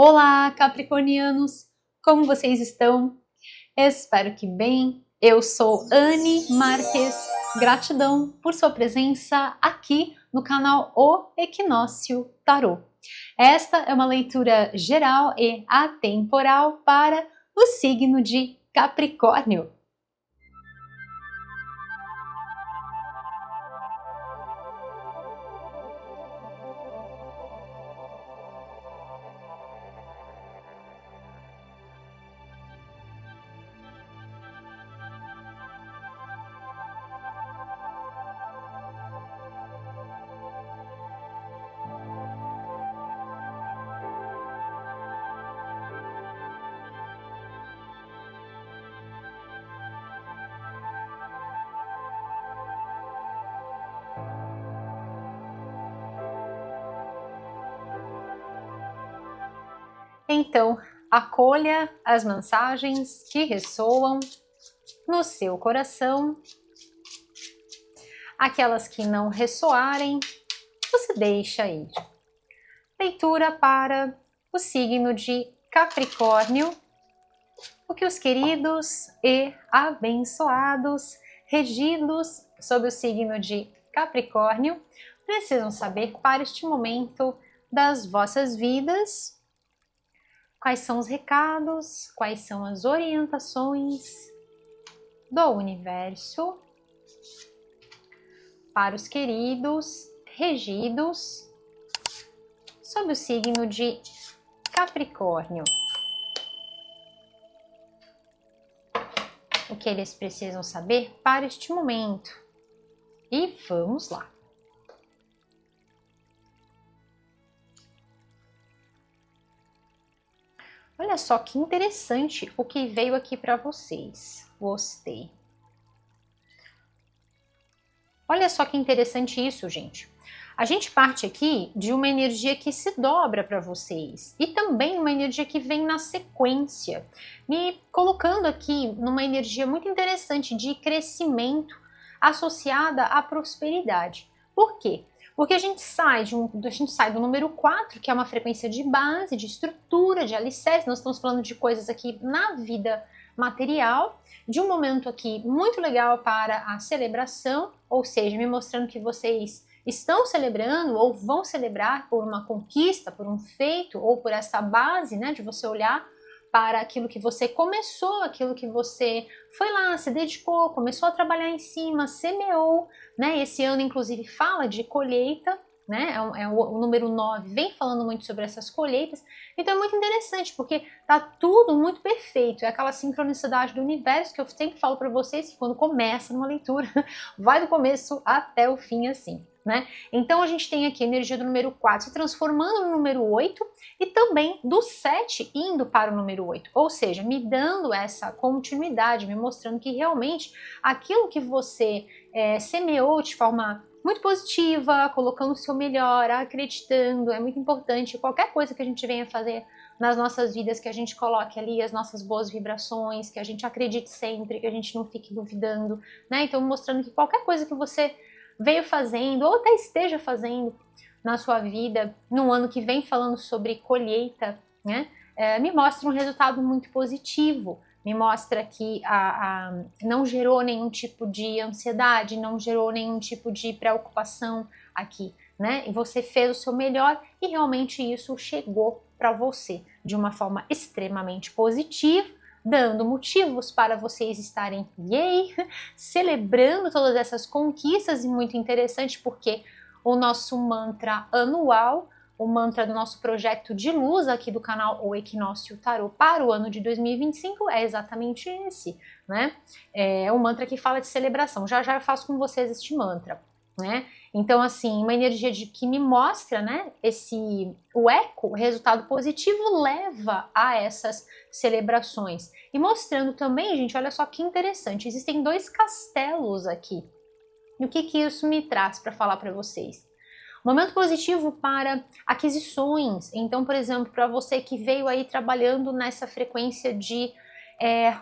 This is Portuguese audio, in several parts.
Olá, capricornianos! Como vocês estão? Espero que bem. Eu sou Anne Marques. Gratidão por sua presença aqui no canal O Equinócio Tarô. Esta é uma leitura geral e atemporal para o signo de Capricórnio. Então, acolha as mensagens que ressoam no seu coração. Aquelas que não ressoarem, você deixa ir. Leitura para o signo de Capricórnio. O que os queridos e abençoados, regidos sob o signo de Capricórnio, precisam saber para este momento das vossas vidas. Quais são os recados, quais são as orientações do universo para os queridos regidos sob o signo de Capricórnio. O que eles precisam saber para este momento. E vamos lá. Olha só que interessante o que veio aqui para vocês. Gostei. Olha só que interessante isso, gente. A gente parte aqui de uma energia que se dobra para vocês e também uma energia que vem na sequência, me colocando aqui numa energia muito interessante de crescimento associada à prosperidade. Por quê? Porque a gente sai do número 4, que é uma frequência de base, de estrutura, de alicerce. Nós estamos falando de coisas aqui na vida material, de um momento aqui muito legal para a celebração, ou seja, me mostrando que vocês estão celebrando ou vão celebrar por uma conquista, por um feito, ou por essa base, né, de você olhar para aquilo que você começou, aquilo que você foi lá, se dedicou, começou a trabalhar em cima, semeou, né? Esse ano, inclusive, fala de colheita, né? O número 9 vem falando muito sobre essas colheitas. Então é muito interessante, porque tá tudo muito perfeito. É aquela sincronicidade do universo que eu sempre falo para vocês, que quando começa numa leitura, vai do começo até o fim assim. Né? Então a gente tem aqui a energia do número 4 se transformando no número 8 e também do 7 indo para o número 8, ou seja, me dando essa continuidade, me mostrando que realmente aquilo que você semeou de forma muito positiva, colocando o seu melhor, acreditando, é muito importante. Qualquer coisa que a gente venha fazer nas nossas vidas, que a gente coloque ali as nossas boas vibrações, que a gente acredite sempre, que a gente não fique duvidando, né? Então mostrando que qualquer coisa que você veio fazendo ou até esteja fazendo na sua vida no ano que vem falando sobre colheita, né? Me mostra um resultado muito positivo, me mostra que não gerou nenhum tipo de ansiedade, não gerou nenhum tipo de preocupação aqui, né? E você fez o seu melhor e realmente isso chegou para você de uma forma extremamente positiva, dando motivos para vocês estarem, yay, celebrando todas essas conquistas, e muito interessante porque o nosso mantra anual, o mantra do nosso projeto de luz aqui do canal O Equinócio Tarô para o ano de 2025 é exatamente esse, né? É um mantra que fala de celebração. Já já eu faço com vocês este mantra, né? Então, assim, uma energia que me mostra, né, o eco, o resultado positivo leva a essas celebrações. E mostrando também, gente, olha só que interessante, existem 2 castelos aqui. E o que isso me traz para falar para vocês? Momento positivo para aquisições. Então, por exemplo, para você que veio aí trabalhando nessa frequência de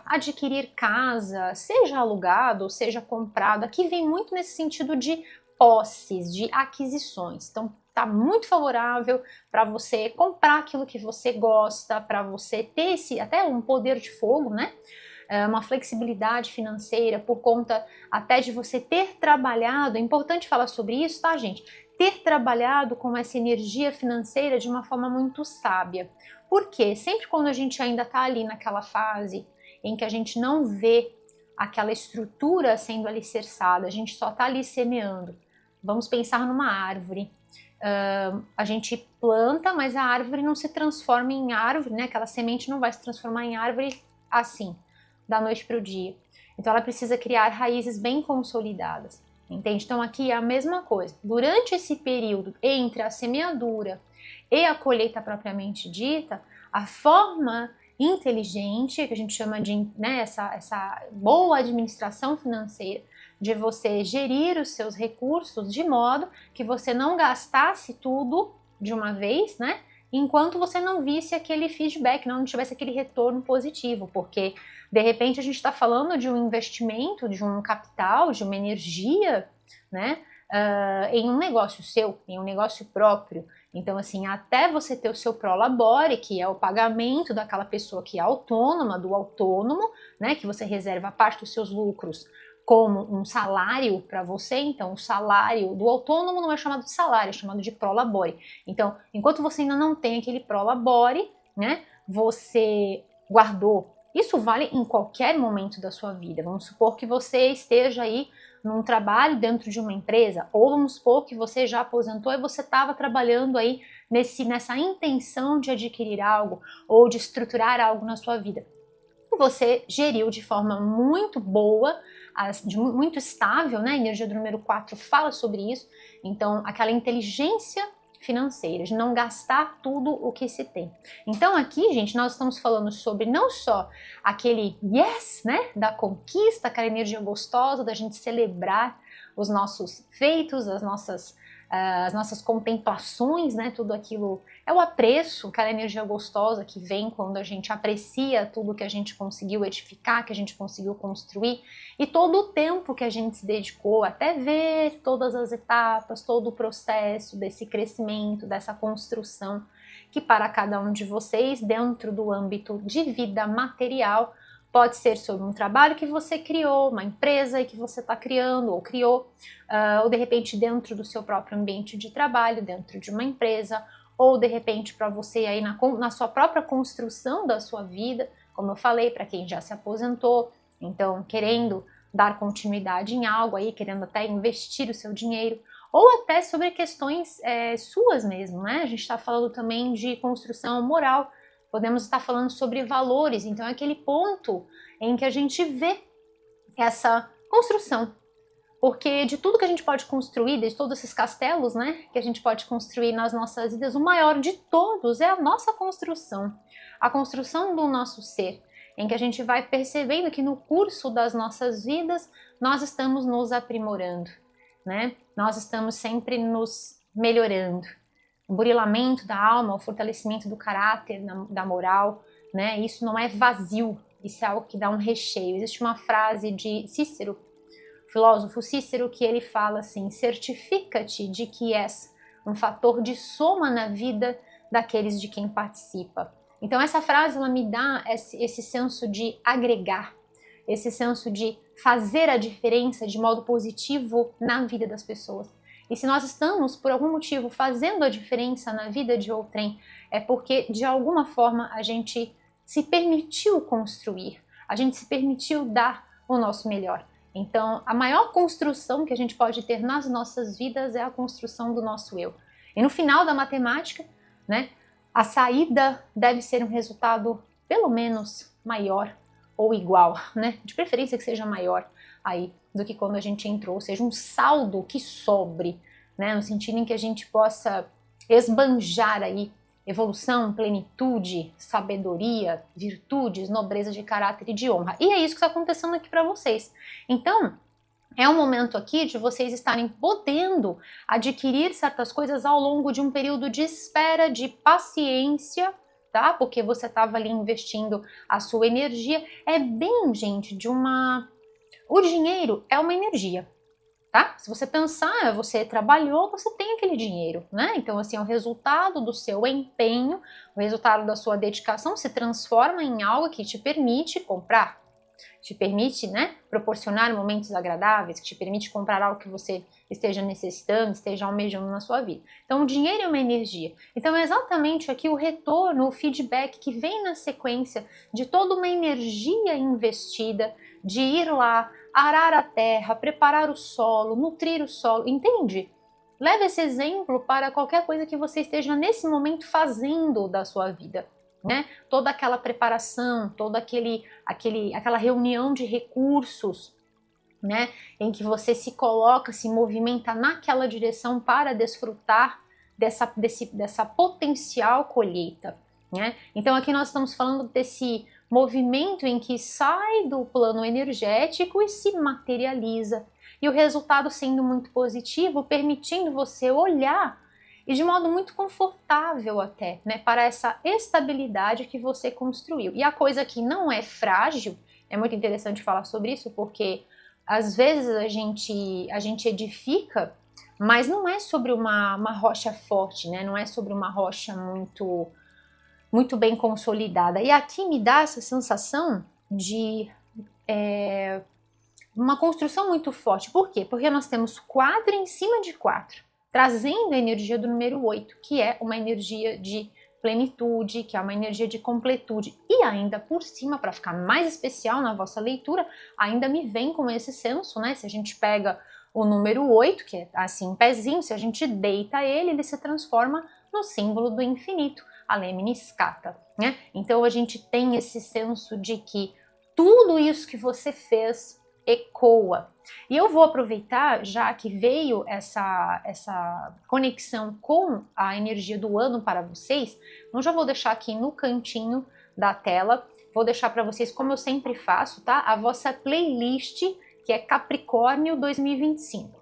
adquirir casa, seja alugado, seja comprado, aqui vem muito nesse sentido de posses, de aquisições. Então, tá muito favorável para você comprar aquilo que você gosta, para você ter esse até um poder de fogo, né? Uma flexibilidade financeira por conta até de você ter trabalhado, é importante falar sobre isso, tá, gente? Ter trabalhado com essa energia financeira de uma forma muito sábia. Porque sempre quando a gente ainda tá ali naquela fase em que a gente não vê aquela estrutura sendo alicerçada, a gente só tá ali semeando. Vamos pensar numa árvore. A gente planta, mas a árvore não se transforma em árvore, né? Aquela semente não vai se transformar em árvore assim, da noite para o dia. Então ela precisa criar raízes bem consolidadas, entende? Então aqui é a mesma coisa. Durante esse período entre a semeadura e a colheita propriamente dita, a forma inteligente, que a gente chama de, né, essa boa administração financeira, de você gerir os seus recursos de modo que você não gastasse tudo de uma vez, né? Enquanto você não visse aquele feedback, não tivesse aquele retorno positivo, porque de repente a gente está falando de um investimento, de um capital, de uma energia, né? Em um negócio seu, em um negócio próprio. Então, assim, até você ter o seu prolabore, que é o pagamento daquela pessoa que é autônoma, do autônomo, né? Que você reserva parte dos seus lucros como um salário para você, então o salário do autônomo não é chamado de salário, é chamado de prolabore. Então, enquanto você ainda não tem aquele prolabore, né, você guardou. Isso vale em qualquer momento da sua vida. Vamos supor que você esteja aí num trabalho dentro de uma empresa, ou vamos supor que você já aposentou e você estava trabalhando aí nessa intenção de adquirir algo ou de estruturar algo na sua vida. Você geriu de forma muito boa, muito estável, né? A energia do número 4 fala sobre isso. Então, aquela inteligência financeira, de não gastar tudo o que se tem. Então, aqui, gente, nós estamos falando sobre não só aquele yes, né? Da conquista, aquela energia gostosa da gente celebrar os nossos feitos, as nossas contemplações, né? Tudo aquilo é o apreço, aquela energia gostosa que vem quando a gente aprecia tudo que a gente conseguiu edificar, que a gente conseguiu construir, e todo o tempo que a gente se dedicou até ver todas as etapas, todo o processo desse crescimento, dessa construção, que para cada um de vocês, dentro do âmbito de vida material, pode ser sobre um trabalho que você criou, uma empresa que você está criando ou criou, ou de repente dentro do seu próprio ambiente de trabalho, dentro de uma empresa, ou de repente para você aí na sua própria construção da sua vida, como eu falei, para quem já se aposentou, então querendo dar continuidade em algo aí, querendo até investir o seu dinheiro, ou até sobre questões suas mesmo, né? A gente está falando também de construção moral, podemos estar falando sobre valores, então é aquele ponto em que a gente vê essa construção. Porque de tudo que a gente pode construir, de todos esses castelos, né, que a gente pode construir nas nossas vidas, o maior de todos é a nossa construção. A construção do nosso ser, em que a gente vai percebendo que no curso das nossas vidas nós estamos nos aprimorando, né? Nós estamos sempre nos melhorando. O burilamento da alma, o fortalecimento do caráter, da moral, né? Isso não é vazio, isso é algo que dá um recheio. Existe uma frase de Cícero, filósofo Cícero, que ele fala assim: certifica-te de que és um fator de soma na vida daqueles de quem participa. Então essa frase ela me dá esse senso de agregar, esse senso de fazer a diferença de modo positivo na vida das pessoas. E se nós estamos, por algum motivo, fazendo a diferença na vida de outrem, é porque, de alguma forma, a gente se permitiu construir, a gente se permitiu dar o nosso melhor. Então, a maior construção que a gente pode ter nas nossas vidas é a construção do nosso eu. E no final da matemática, né, a saída deve ser um resultado pelo menos maior ou igual, né? De preferência que seja maior aí do que quando a gente entrou, ou seja, um saldo que sobre, né? No sentido em que a gente possa esbanjar aí evolução, plenitude, sabedoria, virtudes, nobreza de caráter e de honra. E é isso que está acontecendo aqui para vocês. Então, é um momento aqui de vocês estarem podendo adquirir certas coisas ao longo de um período de espera, de paciência, tá? Porque você estava ali investindo a sua energia. É bem, gente, o dinheiro é uma energia. tá? Se você pensar, você trabalhou, você tem aquele dinheiro, né? Então, assim, é o resultado do seu empenho, o resultado da sua dedicação se transforma em algo que te permite comprar, te permite, né, proporcionar momentos agradáveis, que te permite comprar algo que você esteja necessitando, esteja almejando na sua vida. Então, o dinheiro é uma energia. Então, é exatamente aqui o retorno, o feedback que vem na sequência de toda uma energia investida, de ir lá, arar a terra, preparar o solo, nutrir o solo, entende? Leve esse exemplo para qualquer coisa que você esteja nesse momento fazendo da sua vida, né? Toda aquela preparação, toda aquela reunião de recursos, né? Em que você se coloca, se movimenta naquela direção para desfrutar dessa potencial colheita, né? Então aqui nós estamos falando desse movimento em que sai do plano energético e se materializa. E o resultado sendo muito positivo, permitindo você olhar e de modo muito confortável até, né, para essa estabilidade que você construiu. E a coisa que não é frágil, é muito interessante falar sobre isso, porque às vezes a gente edifica, mas não é sobre uma rocha forte, né, não é sobre uma rocha muito bem consolidada. E aqui me dá essa sensação de uma construção muito forte. Por quê? Porque nós temos 4 em cima de 4, trazendo a energia do número 8, que é uma energia de plenitude, que é uma energia de completude. E ainda por cima, para ficar mais especial na vossa leitura, ainda me vem com esse senso, né? Se a gente pega o número 8, que é assim, pezinho, se a gente deita ele, ele se transforma no símbolo do infinito, a Lemniscata, né? Então a gente tem esse senso de que tudo isso que você fez ecoa. E eu vou aproveitar, já que veio essa conexão com a energia do ano para vocês, eu já vou deixar aqui no cantinho da tela, vou deixar para vocês, como eu sempre faço, tá? A vossa playlist, que é Capricórnio 2025.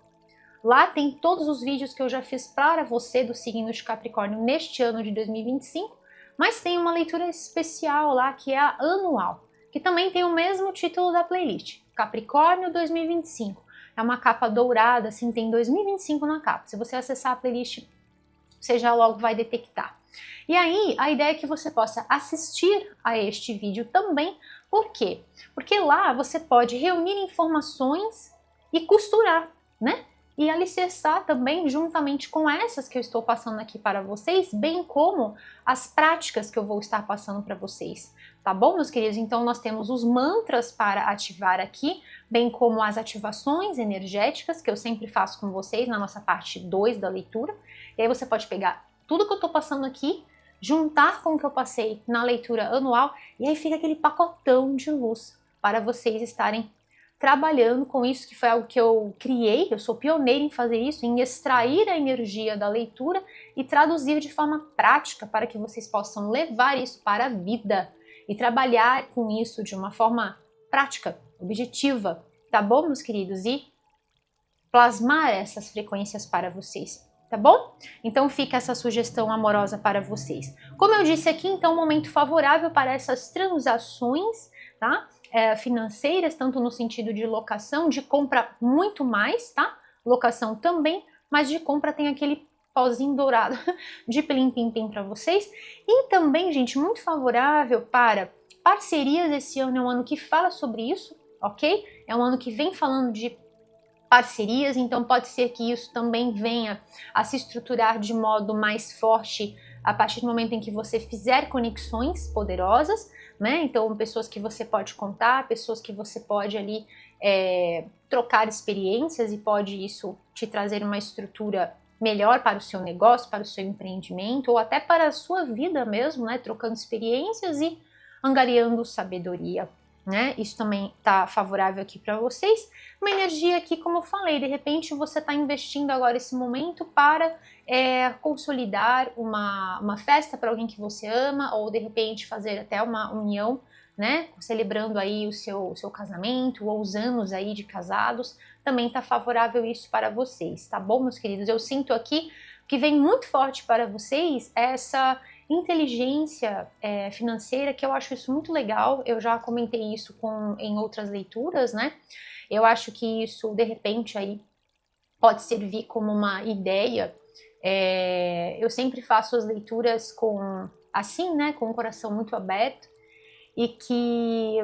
Lá tem todos os vídeos que eu já fiz para você do signo de Capricórnio neste ano de 2025, mas tem uma leitura especial lá que é a anual, que também tem o mesmo título da playlist, Capricórnio 2025. É uma capa dourada, assim, tem 2025 na capa. Se você acessar a playlist, você já logo vai detectar. E aí, a ideia é que você possa assistir a este vídeo também. Por quê? Porque lá você pode reunir informações e costurar, né? E alicerçar também juntamente com essas que eu estou passando aqui para vocês, bem como as práticas que eu vou estar passando para vocês. Tá bom, meus queridos? Então nós temos os mantras para ativar aqui, bem como as ativações energéticas que eu sempre faço com vocês na nossa parte 2 da leitura. E aí você pode pegar tudo que eu estou passando aqui, juntar com o que eu passei na leitura anual, e aí fica aquele pacotão de luz para vocês estarem trabalhando com isso, que foi algo que eu criei, eu sou pioneira em fazer isso, em extrair a energia da leitura e traduzir de forma prática para que vocês possam levar isso para a vida e trabalhar com isso de uma forma prática, objetiva, tá bom, meus queridos? E plasmar essas frequências para vocês, tá bom? Então fica essa sugestão amorosa para vocês. Como eu disse aqui, então, um momento favorável para essas transações, tá? Financeiras, tanto no sentido de locação, de compra muito mais, tá? Locação também, mas de compra tem aquele pozinho dourado de plim-pim-pim para vocês. E também, gente, muito favorável para parcerias. Esse ano é um ano que fala sobre isso, ok? É um ano que vem falando de parcerias, então pode ser que isso também venha a se estruturar de modo mais forte a partir do momento em que você fizer conexões poderosas, né? Então, pessoas que você pode contar, pessoas que você pode ali trocar experiências e pode isso te trazer uma estrutura melhor para o seu negócio, para o seu empreendimento ou até para a sua vida mesmo, né? Trocando experiências e angariando sabedoria, né? Isso também está favorável aqui para vocês. Uma energia que, como eu falei, de repente você está investindo agora esse momento para consolidar uma festa para alguém que você ama, ou de repente fazer até uma união, né? Celebrando aí o seu casamento, ou os anos aí de casados, também está favorável isso para vocês, tá bom, meus queridos? Eu sinto aqui que vem muito forte para vocês essa inteligência financeira, que eu acho isso muito legal. Eu já comentei isso em outras leituras, né? Eu acho que isso, de repente, aí pode servir como uma ideia. Eu sempre faço as leituras assim, né, com o coração muito aberto, e que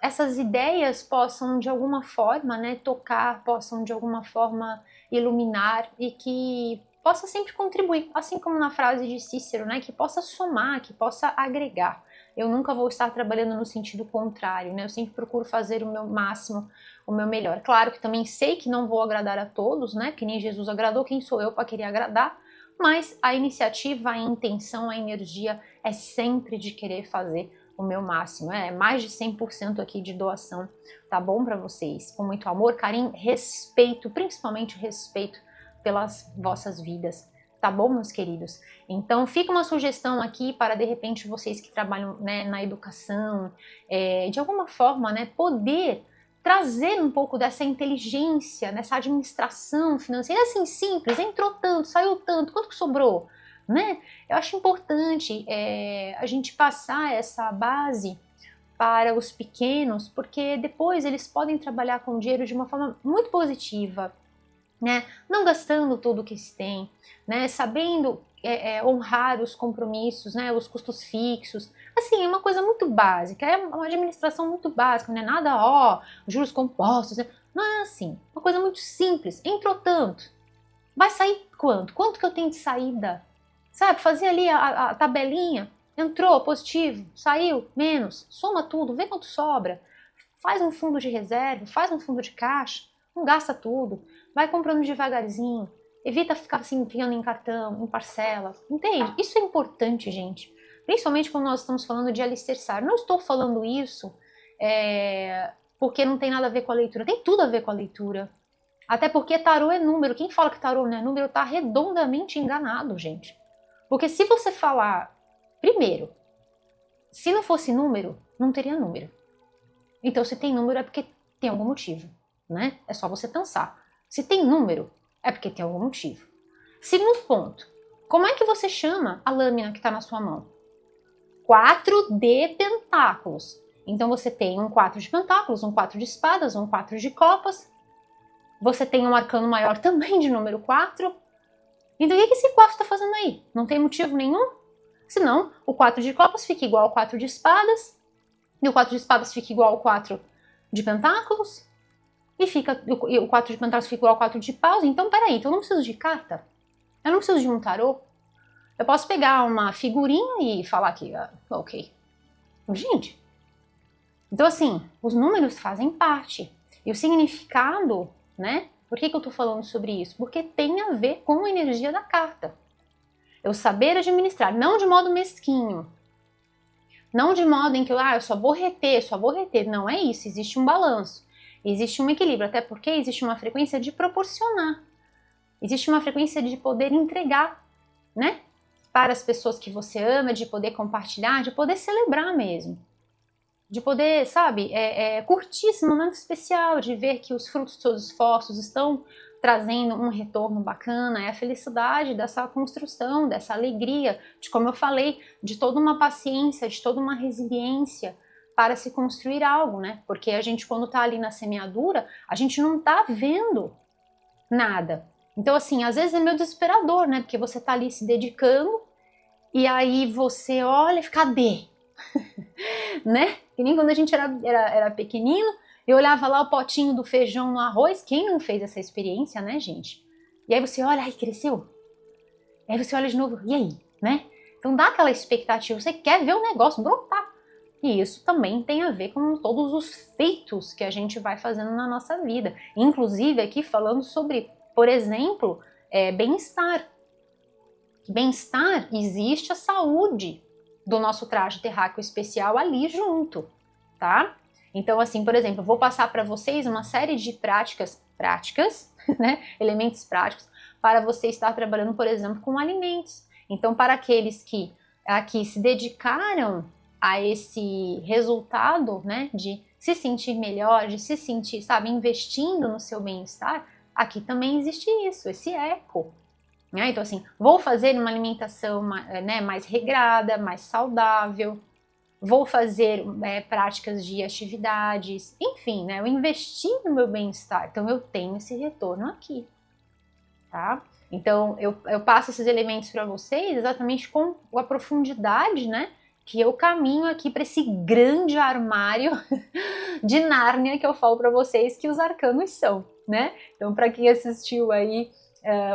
essas ideias possam de alguma forma, né, tocar, possam de alguma forma iluminar, e que possa sempre contribuir, assim como na frase de Cícero, né, que possa somar, que possa agregar. Eu nunca vou estar trabalhando no sentido contrário, né? Eu sempre procuro fazer o meu máximo, o meu melhor. Claro que também sei que não vou agradar a todos, né? Que nem Jesus agradou, quem sou eu para querer agradar? Mas a iniciativa, a intenção, a energia é sempre de querer fazer o meu máximo. Mais de 100% aqui de doação, tá bom para vocês? Com muito amor, carinho, respeito, principalmente respeito pelas vossas vidas. Tá bom, meus queridos? Então, fica uma sugestão aqui para, de repente, vocês que trabalham, né, na educação, de alguma forma, né, poder trazer um pouco dessa inteligência, nessa administração financeira, assim, simples, entrou tanto, saiu tanto, quanto que sobrou, né? Eu acho importante a gente passar essa base para os pequenos, porque depois eles podem trabalhar com o dinheiro de uma forma muito positiva, né? Não gastando tudo que se tem, né? Sabendo honrar os compromissos, né? Os custos fixos. Assim, é uma coisa muito básica, é uma administração muito básica, não é nada, juros compostos, né? Não é assim, uma coisa muito simples. Entrou tanto, vai sair quanto? Quanto que eu tenho de saída? Sabe, fazer ali a tabelinha, entrou positivo, saiu menos, soma tudo, vê quanto sobra, faz um fundo de reserva, faz um fundo de caixa, não gasta tudo, vai comprando devagarzinho, evita ficar assim enfiando em cartão, em parcela, entende? Isso é importante, gente, principalmente quando nós estamos falando de alicerçar. Não estou falando isso porque não tem nada a ver com a leitura, tem tudo a ver com a leitura. Até porque tarô é número. Quem fala que tarô não é número está redondamente enganado, gente. Porque se você falar, primeiro, se não fosse número, não teria número. Então, se tem número é porque tem algum motivo, né? É só você pensar. Se tem número, é porque tem algum motivo. Segundo ponto, como é que você chama a lâmina que está na sua mão? 4 de pentáculos. Então, você tem um 4 de pentáculos, um 4 de espadas, um 4 de copas. Você tem um arcano maior também de número 4. Então, o que esse 4 está fazendo aí? Não tem motivo nenhum? Senão, o 4 de copas fica igual ao 4 de espadas, e o 4 de espadas fica igual ao 4 de pentáculos, e o 4 de pentáculos fica igual ao 4 de paus. Então, peraí, então eu não preciso de carta? Eu não preciso de um tarô? Eu posso pegar uma figurinha e falar que, ok. Gente, então assim, os números fazem parte. E o significado, né? Por que eu tô falando sobre isso? Porque tem a ver com a energia da carta. Eu saber administrar, não de modo mesquinho. Não de modo em que eu só vou reter, só vou reter. Não é isso, existe um balanço. Existe um equilíbrio, até porque existe uma frequência de proporcionar. Existe uma frequência de poder entregar, né? Para as pessoas que você ama, de poder compartilhar, de poder celebrar mesmo. De poder, sabe, curtir esse momento especial, de ver que os frutos dos seus esforços estão trazendo um retorno bacana, é a felicidade dessa construção, dessa alegria, de como eu falei, de toda uma paciência, de toda uma resiliência para se construir algo, né? Porque a gente, quando tá ali na semeadura, a gente não tá vendo nada. Então, assim, às vezes é meio desesperador, né? Porque você tá ali se dedicando e aí você olha e fica, cadê? Né? Que nem quando a gente era pequenino, eu olhava lá o potinho do feijão no arroz. Quem não fez essa experiência, né, gente? E aí você olha, ai, cresceu. E aí você olha de novo, e aí, né? Então dá aquela expectativa, você quer ver o negócio brotar. E isso também tem a ver com todos os feitos que a gente vai fazendo na nossa vida. Inclusive aqui falando sobre, por exemplo, bem-estar. Bem-estar, existe a saúde do nosso traje terráqueo especial ali junto, tá? Então, assim, por exemplo, eu vou passar para vocês uma série de práticas, né? Elementos práticos para você estar trabalhando, por exemplo, com alimentos. Então, para aqueles que aqui se dedicaram a esse resultado, né, de se sentir melhor, de se sentir, sabe, investindo no seu bem-estar, aqui também existe isso, esse eco. Então, assim, vou fazer uma alimentação mais regrada, mais saudável, vou fazer práticas de atividades, enfim, né, eu investi no meu bem-estar, então eu tenho esse retorno aqui. tá? Então, eu passo esses elementos para vocês exatamente com a profundidade, né? Que eu caminho aqui para esse grande armário de Nárnia que eu falo para vocês que os arcanos são, né? Então, para quem assistiu aí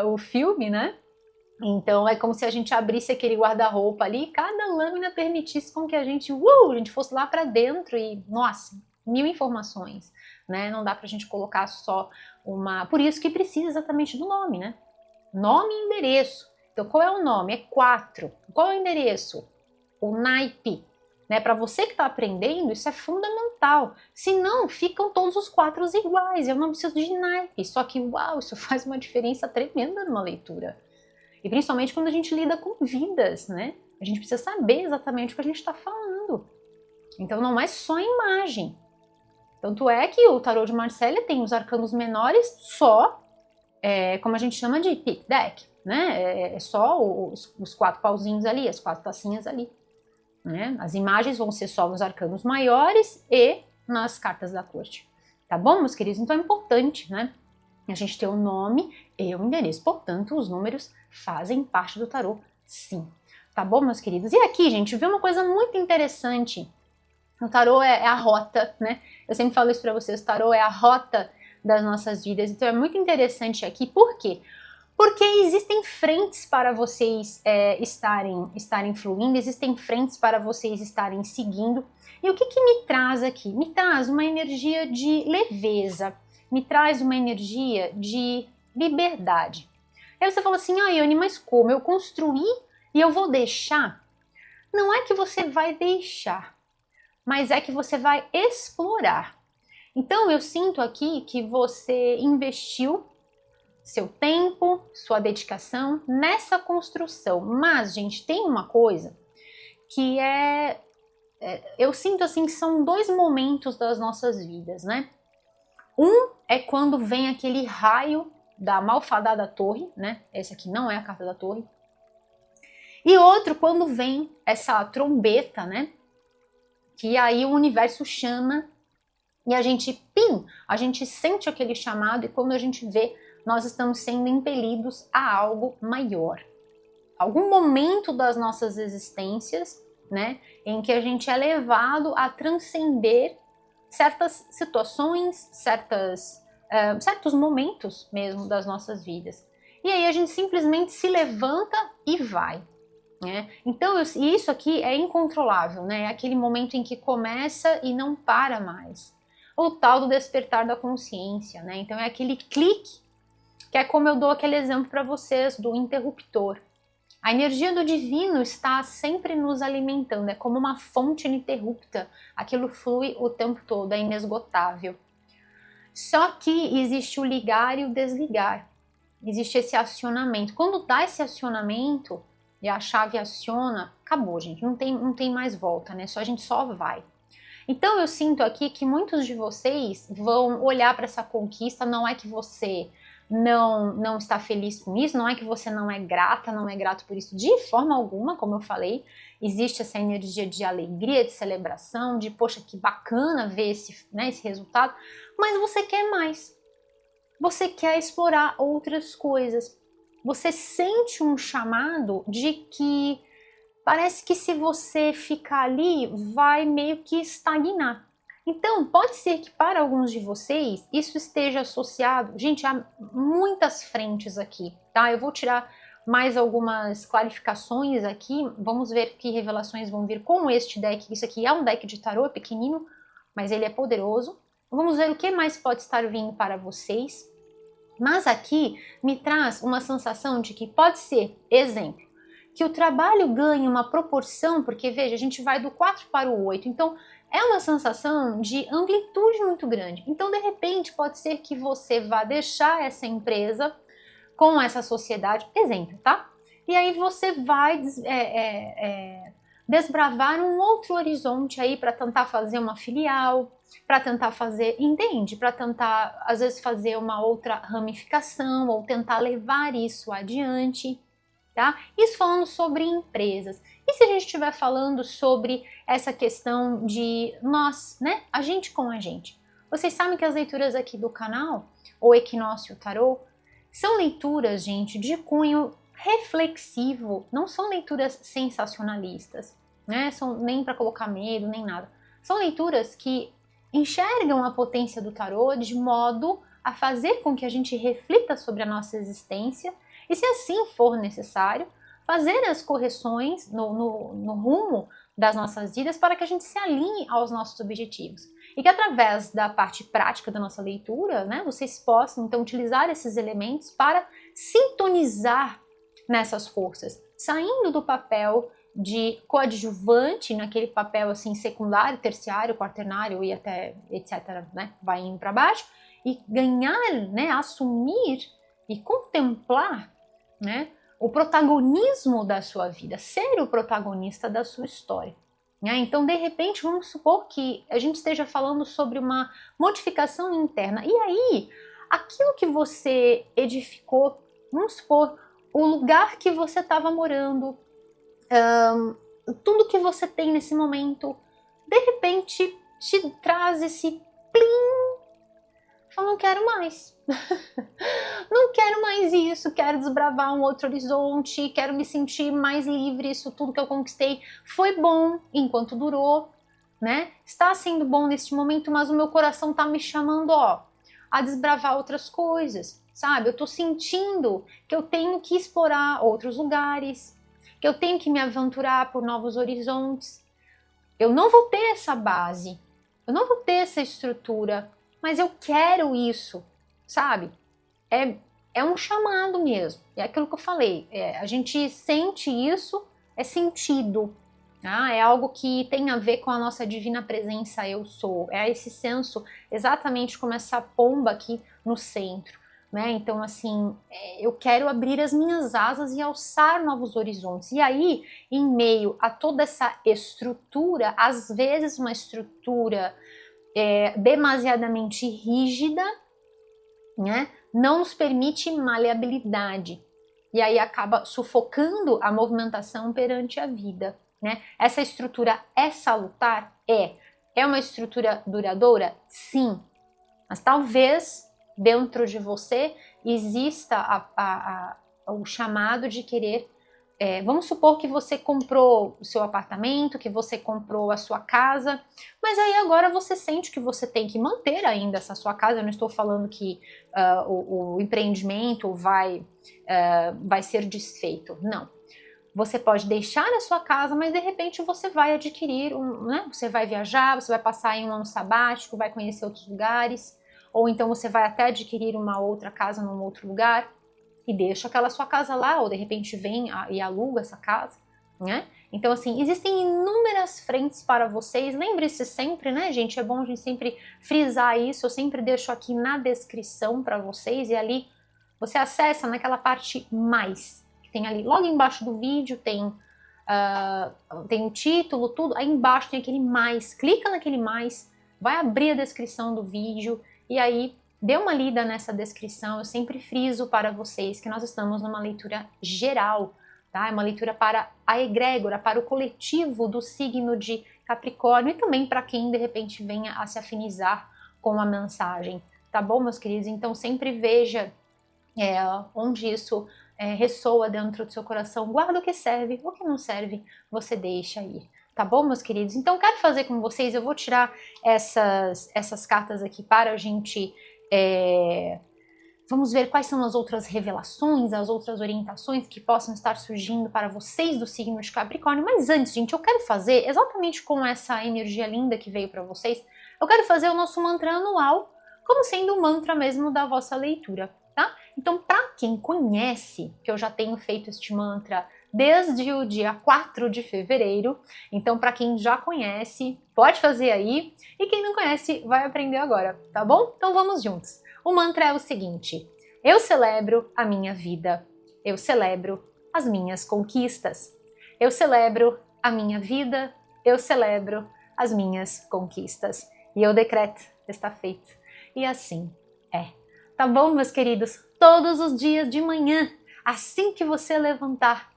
o filme, né? Então, é como se a gente abrisse aquele guarda-roupa ali e cada lâmina permitisse com que a gente fosse lá para dentro e, nossa, 1000 informações, né? Não dá pra gente colocar só uma... Por isso que precisa exatamente do nome, né? Nome e endereço. Então, qual é o nome? É 4. Qual é o endereço? O naipe. Né? Para você que está aprendendo, isso é fundamental. Senão, ficam todos os 4 iguais. Eu não preciso de naipe. Só que, uau, isso faz uma diferença tremenda numa leitura. E principalmente quando a gente lida com vidas, né? A gente precisa saber exatamente o que a gente está falando. Então, não é só imagem. Tanto é que o tarô de Marselha tem os arcanos menores só, como a gente chama de pit deck, né? É só os 4 pauzinhos ali, as 4 tacinhas ali. Né? As imagens vão ser só nos arcanos maiores e nas cartas da corte. Tá bom, meus queridos? Então é importante, né? A gente ter o nome e o endereço. Portanto, os números fazem parte do tarô, sim. Tá bom, meus queridos? E aqui, gente, viu uma coisa muito interessante. O tarô é a rota, né? Eu sempre falo isso para vocês, o tarô é a rota das nossas vidas. Então é muito interessante aqui, por quê? Porque existem frentes para vocês estarem fluindo, existem frentes para vocês estarem seguindo. E o que me traz aqui? Me traz uma energia de leveza, me traz uma energia de liberdade. Aí você fala assim, Iane, mas como? Eu construí e eu vou deixar? Não é que você vai deixar, mas é que você vai explorar. Então eu sinto aqui que você investiu seu tempo, sua dedicação nessa construção. Mas, gente, tem uma coisa que eu sinto assim que são 2 momentos das nossas vidas, né? Um é quando vem aquele raio da malfadada torre, né? Essa aqui não é a carta da torre. E outro quando vem essa trombeta, né? Que aí o universo chama e a gente sente aquele chamado e quando a gente vê, nós estamos sendo impelidos a algo maior. Algum momento das nossas existências, né, em que a gente é levado a transcender certas situações, certos momentos mesmo das nossas vidas. E aí a gente simplesmente se levanta e vai. Né? Então isso aqui é incontrolável, né? É aquele momento em que começa e não para mais. O tal do despertar da consciência, né? Então é aquele clique, que é como eu dou aquele exemplo para vocês do interruptor. A energia do divino está sempre nos alimentando, é como uma fonte ininterrupta, aquilo flui o tempo todo, é inesgotável. Só que existe o ligar e o desligar, existe esse acionamento. Quando dá esse acionamento e a chave aciona, acabou, gente, não tem mais volta, né? A gente só vai. Então eu sinto aqui que muitos de vocês vão olhar para essa conquista, não é que você não está feliz com isso, não é que você não é grata, não é grato por isso de forma alguma, como eu falei, existe essa energia de alegria, de celebração, de poxa, que bacana ver esse resultado, mas você quer mais, você quer explorar outras coisas, você sente um chamado de que parece que se você ficar ali, vai meio que estagnar. Então, pode ser que para alguns de vocês, isso esteja associado... Gente, há muitas frentes aqui, tá? Eu vou tirar mais algumas clarificações aqui. Vamos ver que revelações vão vir com este deck. Isso aqui é um deck de tarô, é pequenino, mas ele é poderoso. Vamos ver o que mais pode estar vindo para vocês. Mas aqui me traz uma sensação de que pode ser, exemplo, que o trabalho ganhe uma proporção, porque veja, a gente vai do 4 para o 8, então é uma sensação de amplitude muito grande. Então, de repente, pode ser que você vá deixar essa empresa com essa sociedade, exemplo, tá? E aí você vai desbravar um outro horizonte aí para tentar fazer uma filial, para tentar fazer, entende? Para tentar, às vezes, fazer uma outra ramificação ou tentar levar isso adiante. Tá? Isso falando sobre empresas. E se a gente estiver falando sobre essa questão de nós, né? A gente com a gente. Vocês sabem que as leituras aqui do canal, o Equinócio Tarô, São leituras, gente, de cunho reflexivo, não são leituras sensacionalistas, né? São nem para colocar medo, nem nada. São leituras que enxergam a potência do tarô de modo a fazer com que a gente reflita sobre a nossa existência e, se assim for necessário, fazer as correções no rumo das nossas vidas para que a gente se alinhe aos nossos objetivos. E que através da parte prática da nossa leitura, né, vocês possam então utilizar esses elementos para sintonizar nessas forças, saindo do papel de coadjuvante, naquele papel assim secundário, terciário, quaternário e até etc, né, vai indo para baixo, e ganhar, né, assumir e contemplar, né, o protagonismo da sua vida, ser o protagonista da sua história. Então, de repente, vamos supor que a gente esteja falando sobre uma modificação interna. E aí, aquilo que você edificou, vamos supor, o lugar que você estava morando, tudo que você tem nesse momento, de repente te traz esse plim, fala, não quero mais. Não quero mais isso, quero desbravar um outro horizonte, quero me sentir mais livre, isso tudo que eu conquistei foi bom enquanto durou, né? Está sendo bom neste momento, mas o meu coração tá me chamando, ó, a desbravar outras coisas, sabe? Eu tô sentindo que eu tenho que explorar outros lugares, que eu tenho que me aventurar por novos horizontes. Eu não vou ter essa base, eu não vou ter essa estrutura, mas eu quero isso, sabe? É um chamado mesmo, é aquilo que eu falei, a gente sente isso, é sentido, tá? É algo que tem a ver com a nossa divina presença eu sou, é esse senso exatamente como essa pomba aqui no centro, né? Então assim, eu quero abrir as minhas asas e alçar novos horizontes, e aí em meio a toda essa estrutura, às vezes uma estrutura demasiadamente rígida, né, não nos permite maleabilidade e aí acaba sufocando a movimentação perante a vida, né? Essa estrutura é salutar? É uma estrutura duradoura? Sim, mas talvez dentro de você exista o chamado de querer. Vamos supor que você comprou o seu apartamento, que você comprou a sua casa, mas aí agora você sente que você tem que manter ainda essa sua casa. Eu não estou falando que o empreendimento vai ser desfeito, não. Você pode deixar a sua casa, mas de repente você vai adquirir, né? Você vai viajar, você vai passar em um ano sabático, vai conhecer outros lugares, ou então você vai até adquirir uma outra casa num outro lugar e deixa aquela sua casa lá, ou de repente vem e aluga essa casa, né? Então, assim, existem inúmeras frentes para vocês. Lembre-se sempre, né, gente? É bom a gente sempre frisar isso. Eu sempre deixo aqui na descrição para vocês, e ali você acessa naquela parte mais, que tem ali, logo embaixo do vídeo, tem o título, tudo. Aí embaixo tem aquele mais. Clica naquele mais, vai abrir a descrição do vídeo, e aí dê uma lida nessa descrição. Eu sempre friso para vocês que nós estamos numa leitura geral, tá? É uma leitura para a egrégora, para o coletivo do signo de Capricórnio, e também para quem de repente venha a se afinizar com a mensagem, tá bom, meus queridos? Então sempre veja onde isso ressoa dentro do seu coração, guarda o que serve, o que não serve você deixa ir. Tá bom, meus queridos? Então eu quero fazer com vocês, eu vou tirar essas cartas aqui para a gente vamos ver quais são as outras revelações, as outras orientações que possam estar surgindo para vocês do signo de Capricórnio. Mas antes, gente, eu quero fazer, exatamente com essa energia linda que veio para vocês, eu quero fazer o nosso mantra anual, como sendo o mantra mesmo da vossa leitura, tá? Então, para quem conhece, que eu já tenho feito este mantra desde o dia 4 de fevereiro, então para quem já conhece, pode fazer aí, e quem não conhece vai aprender agora, tá bom? Então vamos juntos. O mantra é o seguinte: eu celebro a minha vida, eu celebro as minhas conquistas, eu celebro a minha vida, eu celebro as minhas conquistas. E eu decreto, está feito. E assim é. Tá bom, meus queridos? Todos os dias de manhã, assim que você levantar,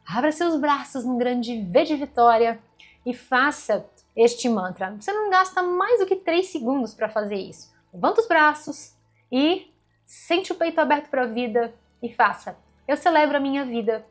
abra seus braços num grande V de vitória e faça este mantra. Você não gasta mais do que 3 segundos para fazer isso. Levanta os braços e Sente o peito aberto para a vida e faça. Eu celebro a minha vida,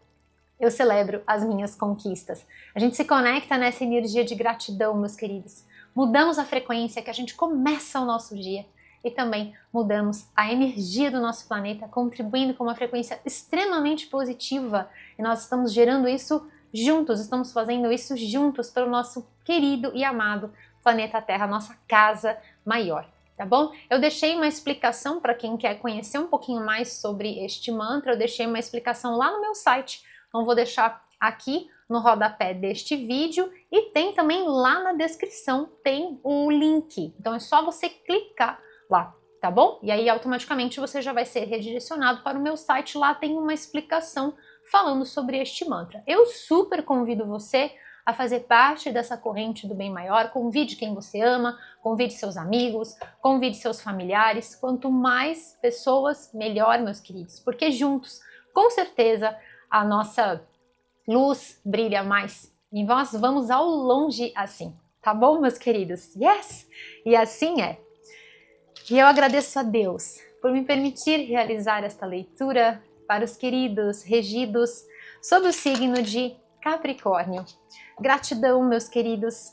eu celebro as minhas conquistas. A gente se conecta nessa energia de gratidão, meus queridos. Mudamos a frequência que a gente começa o nosso dia e também mudamos a energia do nosso planeta, contribuindo com uma frequência extremamente positiva. E nós estamos gerando isso juntos, estamos fazendo isso juntos pelo nosso querido e amado planeta Terra, nossa casa maior. Tá bom? Eu deixei uma explicação para quem quer conhecer um pouquinho mais sobre este mantra, eu deixei uma explicação lá no meu site, então vou deixar aqui no rodapé deste vídeo e tem também lá na descrição, tem o link, então é só você clicar lá, tá bom? E aí automaticamente você já vai ser redirecionado para o meu site, lá tem uma explicação falando sobre este mantra. Eu super convido você a fazer parte dessa corrente do bem maior, convide quem você ama, convide seus amigos, convide seus familiares, quanto mais pessoas, melhor, meus queridos, porque juntos, com certeza, a nossa luz brilha mais e nós vamos ao longe assim, tá bom, meus queridos? Yes! E assim é. E eu agradeço a Deus por me permitir realizar esta leitura para os queridos regidos sob o signo de Capricórnio. Gratidão, meus queridos,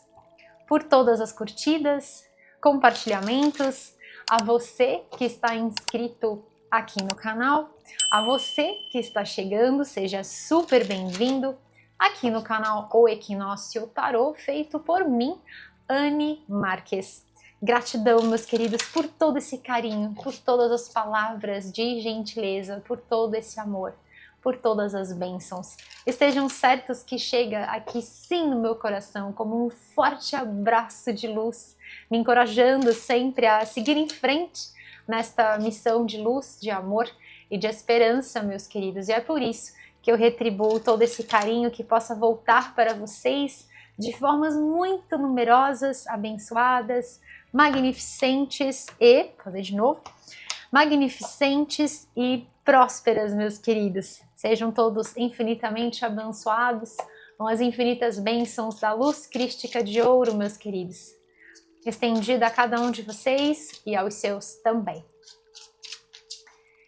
por todas as curtidas, compartilhamentos, a você que está inscrito aqui no canal, a você que está chegando, seja super bem-vindo aqui no canal O Equinócio Tarô, feito por mim, Anne Marques. Gratidão, meus queridos, por todo esse carinho, por todas as palavras de gentileza, por todo esse amor, por todas as bênçãos. Estejam certos que chega aqui sim no meu coração como um forte abraço de luz, me encorajando sempre a seguir em frente nesta missão de luz, de amor e de esperança, meus queridos. E é por isso que eu retribuo todo esse carinho que possa voltar para vocês de formas muito numerosas, abençoadas, magnificentes e, vou fazer de novo, magnificentes e prósperas, meus queridos. Sejam todos infinitamente abençoados com as infinitas bênçãos da luz crística de ouro, meus queridos. Estendida a cada um de vocês e aos seus também.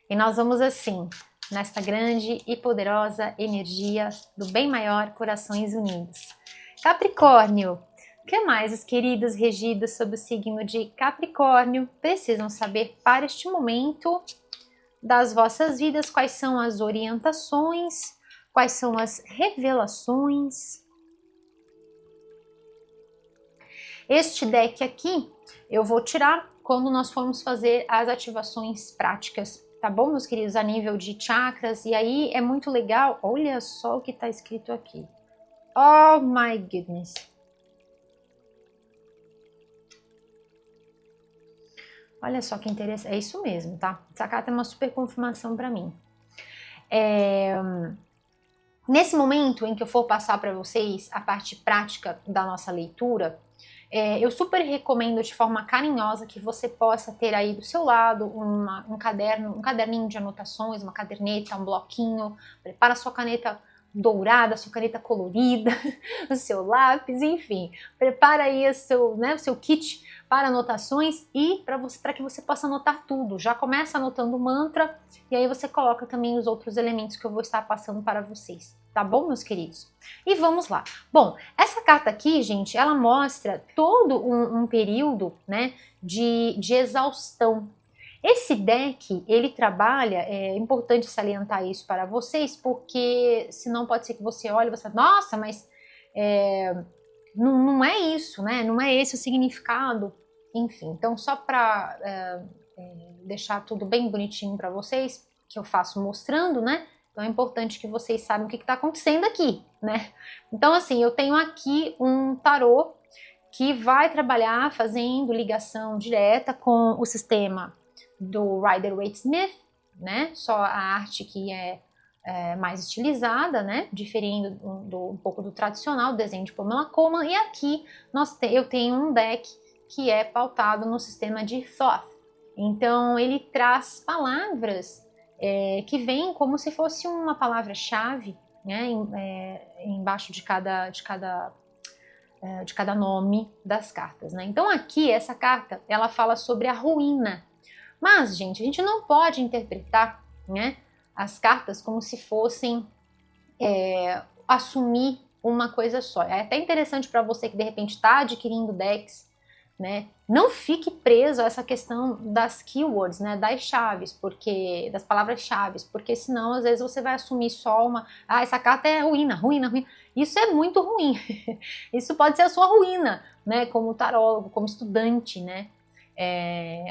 E nós vamos assim, nesta grande e poderosa energia do bem maior, corações unidos. Capricórnio. O que mais os queridos regidos sob o signo de Capricórnio precisam saber para este momento das vossas vidas? Quais são as orientações? Quais são as revelações? Este deck aqui eu vou tirar quando nós formos fazer as ativações práticas, tá bom, meus queridos? A nível de chakras, e aí é muito legal. Olha só o que está escrito aqui. Oh my goodness! Olha só que interessante, é isso mesmo, tá? Essa carta é uma super confirmação para mim. Nesse momento em que eu for passar para vocês a parte prática da nossa leitura, eu super recomendo de forma carinhosa que você possa ter aí do seu lado um caderninho de anotações, uma caderneta, um bloquinho, prepara sua caneta dourada, sua caneta colorida, o seu lápis, enfim, prepara aí o seu kit para anotações e para que você possa anotar tudo. Já começa anotando o mantra e aí você coloca também os outros elementos que eu vou estar passando para vocês, tá bom, meus queridos? E vamos lá. Bom, essa carta aqui, gente, ela mostra todo um período, né, de exaustão. Esse deck, ele trabalha, é importante salientar isso para vocês, porque senão pode ser que você olhe e você fale, nossa, mas não é isso, né? Não é esse o significado. Enfim, então só para deixar tudo bem bonitinho para vocês, que eu faço mostrando, né? Então é importante que vocês saibam o que está acontecendo aqui, né? Então assim, eu tenho aqui um tarô que vai trabalhar fazendo ligação direta com o sistema do Rider-Waite-Smith, né? Só a arte que é mais estilizada, né? Diferindo um pouco do tradicional desenho de Pamela Colman. E aqui eu tenho um deck que é pautado no sistema de Thoth. Então ele traz palavras que vêm como se fosse uma palavra-chave, né? Embaixo de cada nome das cartas, né? Então aqui essa carta ela fala sobre a ruína. Mas, gente, a gente não pode interpretar, né, as cartas como se fossem assumir uma coisa só. É até interessante para você que de repente está adquirindo decks, né? Não fique preso a essa questão das keywords, né? Das chaves, das palavras-chaves, porque senão às vezes você vai assumir só essa carta é ruína, ruína, ruína. Isso é muito ruim. Isso pode ser a sua ruína, né? Como tarólogo, como estudante, né?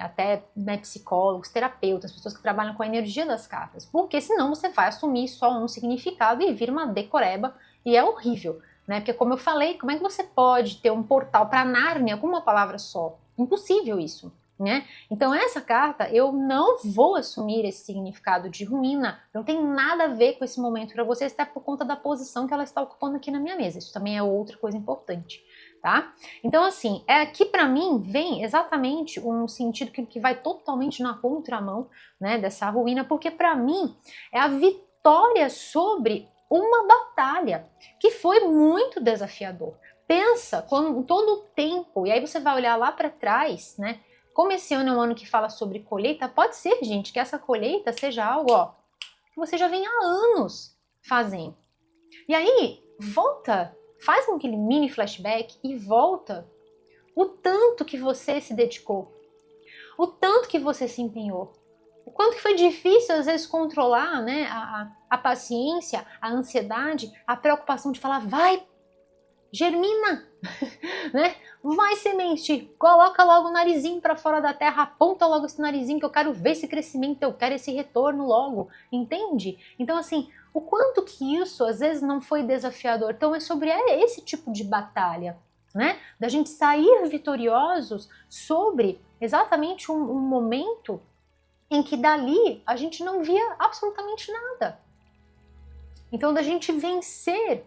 Até, né, psicólogos, terapeutas, pessoas que trabalham com a energia das cartas, porque senão você vai assumir só um significado e vira uma decoreba e é horrível, né? Porque como eu falei, como é que você pode ter um portal para Nárnia com uma palavra só? Impossível isso, né? Então essa carta eu não vou assumir esse significado de ruína, não tem nada a ver com esse momento para você, até por conta da posição que ela está ocupando aqui na minha mesa. Isso também é outra coisa importante. Tá? Então, assim, aqui para mim vem exatamente um sentido que vai totalmente na contramão, né, dessa ruína, porque para mim é a vitória sobre uma batalha que foi muito desafiador. Pensa, quando todo o tempo, e aí você vai olhar lá para trás, né? Como esse ano é um ano que fala sobre colheita, pode ser, gente, que essa colheita seja algo, ó, que você já vem há anos fazendo. E aí, volta, faz aquele mini flashback e volta o tanto que você se dedicou, o tanto que você se empenhou, o quanto que foi difícil às vezes controlar, né, a paciência, a ansiedade, a preocupação de falar, vai, germina, né? Vai semente, coloca logo o narizinho para fora da terra, aponta logo esse narizinho que eu quero ver esse crescimento, eu quero esse retorno logo, entende? Então assim, o quanto que isso às vezes não foi desafiador. Então é sobre esse tipo de batalha, né? Da gente sair vitoriosos sobre exatamente um momento em que dali a gente não via absolutamente nada. Então da gente vencer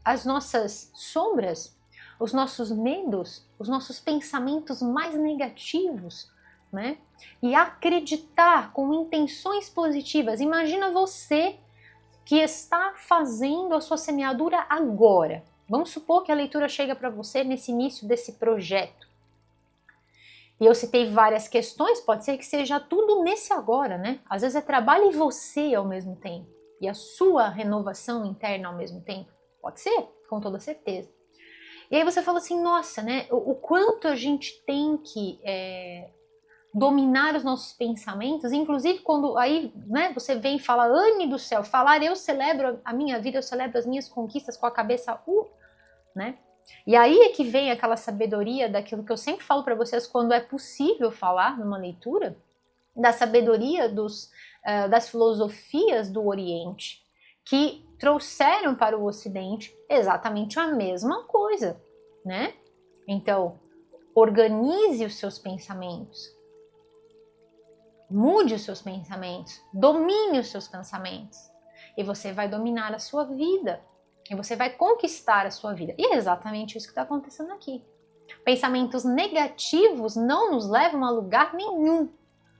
as nossas sombras, os nossos medos, os nossos pensamentos mais negativos, né? E acreditar com intenções positivas. Imagina você que está fazendo a sua semeadura agora. Vamos supor que a leitura chega para você nesse início desse projeto. E eu citei várias questões, pode ser que seja tudo nesse agora, né? Às vezes é trabalho em você ao mesmo tempo e a sua renovação interna ao mesmo tempo. Pode ser, com toda certeza. E aí você fala assim, nossa, né? O quanto a gente tem que dominar os nossos pensamentos, inclusive quando aí, né, você vem e fala, Anne do céu, falar eu celebro a minha vida, eu celebro as minhas conquistas com a cabeça, né? E aí é que vem aquela sabedoria daquilo que eu sempre falo para vocês quando é possível falar numa leitura, da sabedoria das filosofias do Oriente, que trouxeram para o Ocidente exatamente a mesma coisa, né? Então, organize os seus pensamentos, mude os seus pensamentos, domine os seus pensamentos, e você vai dominar a sua vida, e você vai conquistar a sua vida. E é exatamente isso que está acontecendo aqui. Pensamentos negativos não nos levam a lugar nenhum.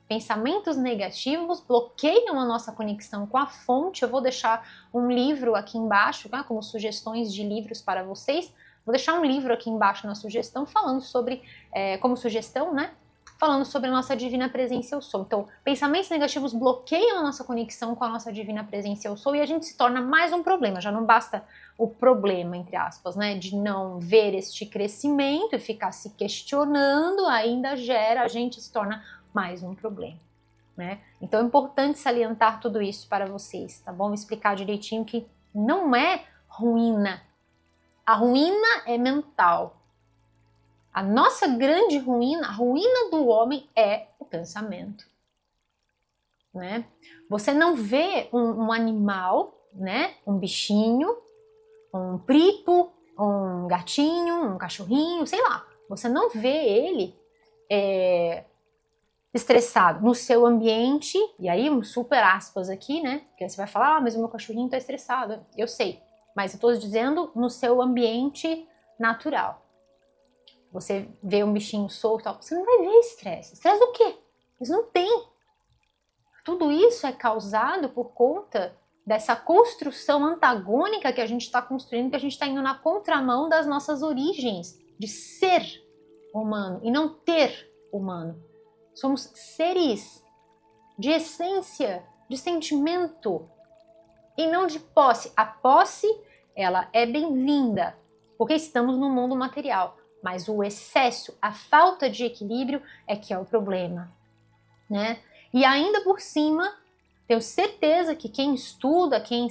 Pensamentos negativos bloqueiam a nossa conexão com a fonte. Eu vou deixar um livro aqui embaixo, né, como sugestões de livros para vocês. Vou deixar um livro aqui embaixo na sugestão falando sobre, como sugestão, né? Falando sobre a nossa divina presença eu sou. Então, pensamentos negativos bloqueiam a nossa conexão com a nossa divina presença eu sou e a gente se torna mais um problema. Já não basta o problema, entre aspas, né, de não ver este crescimento e ficar se questionando, ainda gera, a gente se torna mais um problema, né? Então é importante salientar tudo isso para vocês, tá bom? Explicar direitinho que não é ruína. A ruína é mental. A nossa grande ruína, a ruína do homem é o pensamento, né? Você não vê um animal, né? Um bichinho, um prito, um gatinho, um cachorrinho, sei lá. Você não vê ele estressado no seu ambiente, e aí um super aspas aqui, né? Porque você vai falar, mas o meu cachorrinho tá estressado. Eu sei, mas eu tô dizendo no seu ambiente natural. Você vê um bichinho solto, você não vai ver estresse. Estresse do quê? Eles não têm. Tudo isso é causado por conta dessa construção antagônica que a gente está construindo, que a gente está indo na contramão das nossas origens de ser humano e não ter humano. Somos seres de essência, de sentimento e não de posse. A posse, ela é bem-vinda, porque estamos no mundo material, mas o excesso, a falta de equilíbrio é que é o problema, né? E ainda por cima, tenho certeza que quem estuda, quem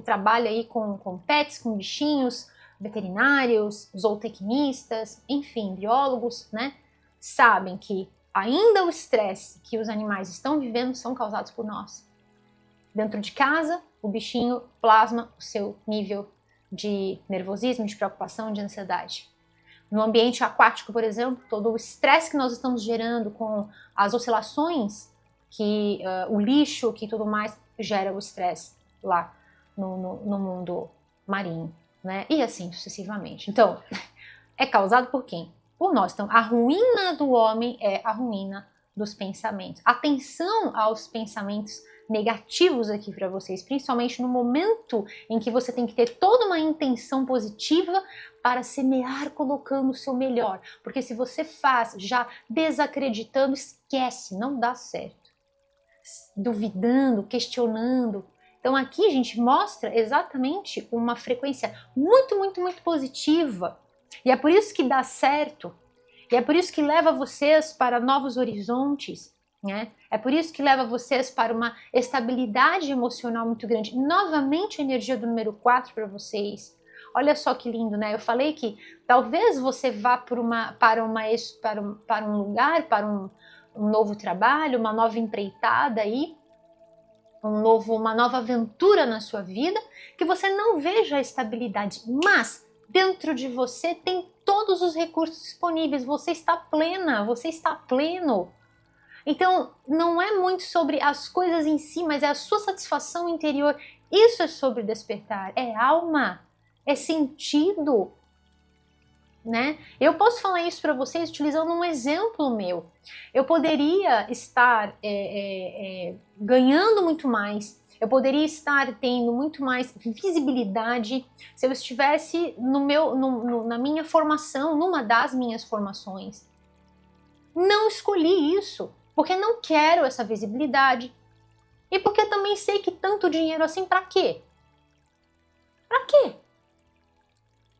trabalha aí com pets, com bichinhos, veterinários, zootecnistas, enfim, biólogos, né, sabem que ainda o estresse que os animais estão vivendo são causados por nós. Dentro de casa, o bichinho plasma o seu nível de nervosismo, de preocupação, de ansiedade. No ambiente aquático, por exemplo, todo o estresse que nós estamos gerando com as oscilações, que o lixo, que tudo mais, gera o estresse lá no mundo marinho, né? E assim sucessivamente. Então, é causado por quem? Por nós. Então, a ruína do homem é a ruína dos pensamentos. Atenção aos pensamentos negativos aqui para vocês, principalmente no momento em que você tem que ter toda uma intenção positiva para semear colocando o seu melhor. Porque se você faz já desacreditando, esquece, não dá certo. Duvidando, questionando. Então aqui a gente mostra exatamente uma frequência muito, muito, muito positiva. E é por isso que dá certo. E é por isso que leva vocês para novos horizontes, né? É por isso que leva vocês para uma estabilidade emocional muito grande. Novamente a energia do número 4 para vocês. Olha só que lindo, né? Eu falei que talvez você vá para um lugar, para um novo trabalho, uma nova empreitada aí, uma nova aventura na sua vida, que você não veja a estabilidade, mas dentro de você tem todos os recursos disponíveis, você está plena, você está pleno. Então, não é muito sobre as coisas em si, mas é a sua satisfação interior. Isso é sobre despertar, é alma, é sentido, né? Eu posso falar isso para vocês utilizando um exemplo meu. Eu poderia estar ganhando muito mais, eu poderia estar tendo muito mais visibilidade se eu estivesse na minha formação, numa das minhas formações. Não escolhi isso, porque não quero essa visibilidade. E porque também sei que tanto dinheiro assim, pra quê? Pra quê?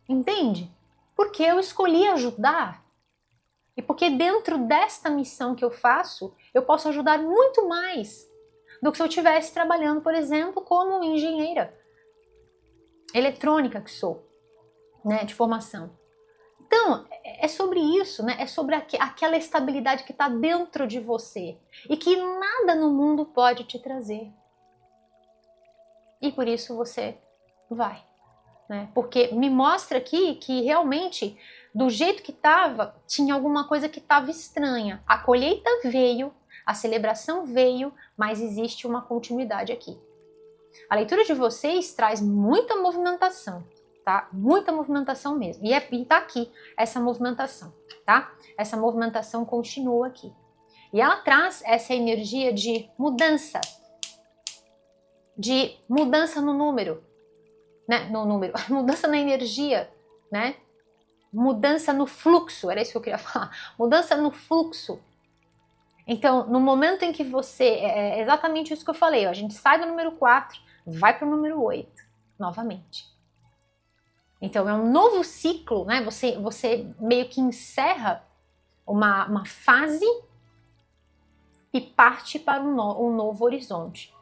Entende? Porque eu escolhi ajudar. E porque dentro desta missão que eu faço, eu posso ajudar muito mais do que se eu estivesse trabalhando, por exemplo, como engenheira eletrônica que sou, né, de formação. Então, é sobre isso, né? É sobre aquela estabilidade que está dentro de você e que nada no mundo pode te trazer. E por isso você vai, né? Porque me mostra aqui que realmente, do jeito que estava, tinha alguma coisa que estava estranha. A colheita veio, a celebração veio, mas existe uma continuidade aqui. A leitura de vocês traz muita movimentação, tá? Muita movimentação mesmo. E tá aqui essa movimentação, tá? Essa movimentação continua aqui. E ela traz essa energia de mudança no número, né? Mudança na energia, né? Mudança no fluxo, era isso que eu queria falar. Mudança no fluxo. Então, no momento em que você, é exatamente isso que eu falei, ó, a gente sai do número 4, vai para o número 8, novamente. Então, é um novo ciclo, né? Você meio que encerra uma fase e parte para um novo horizonte.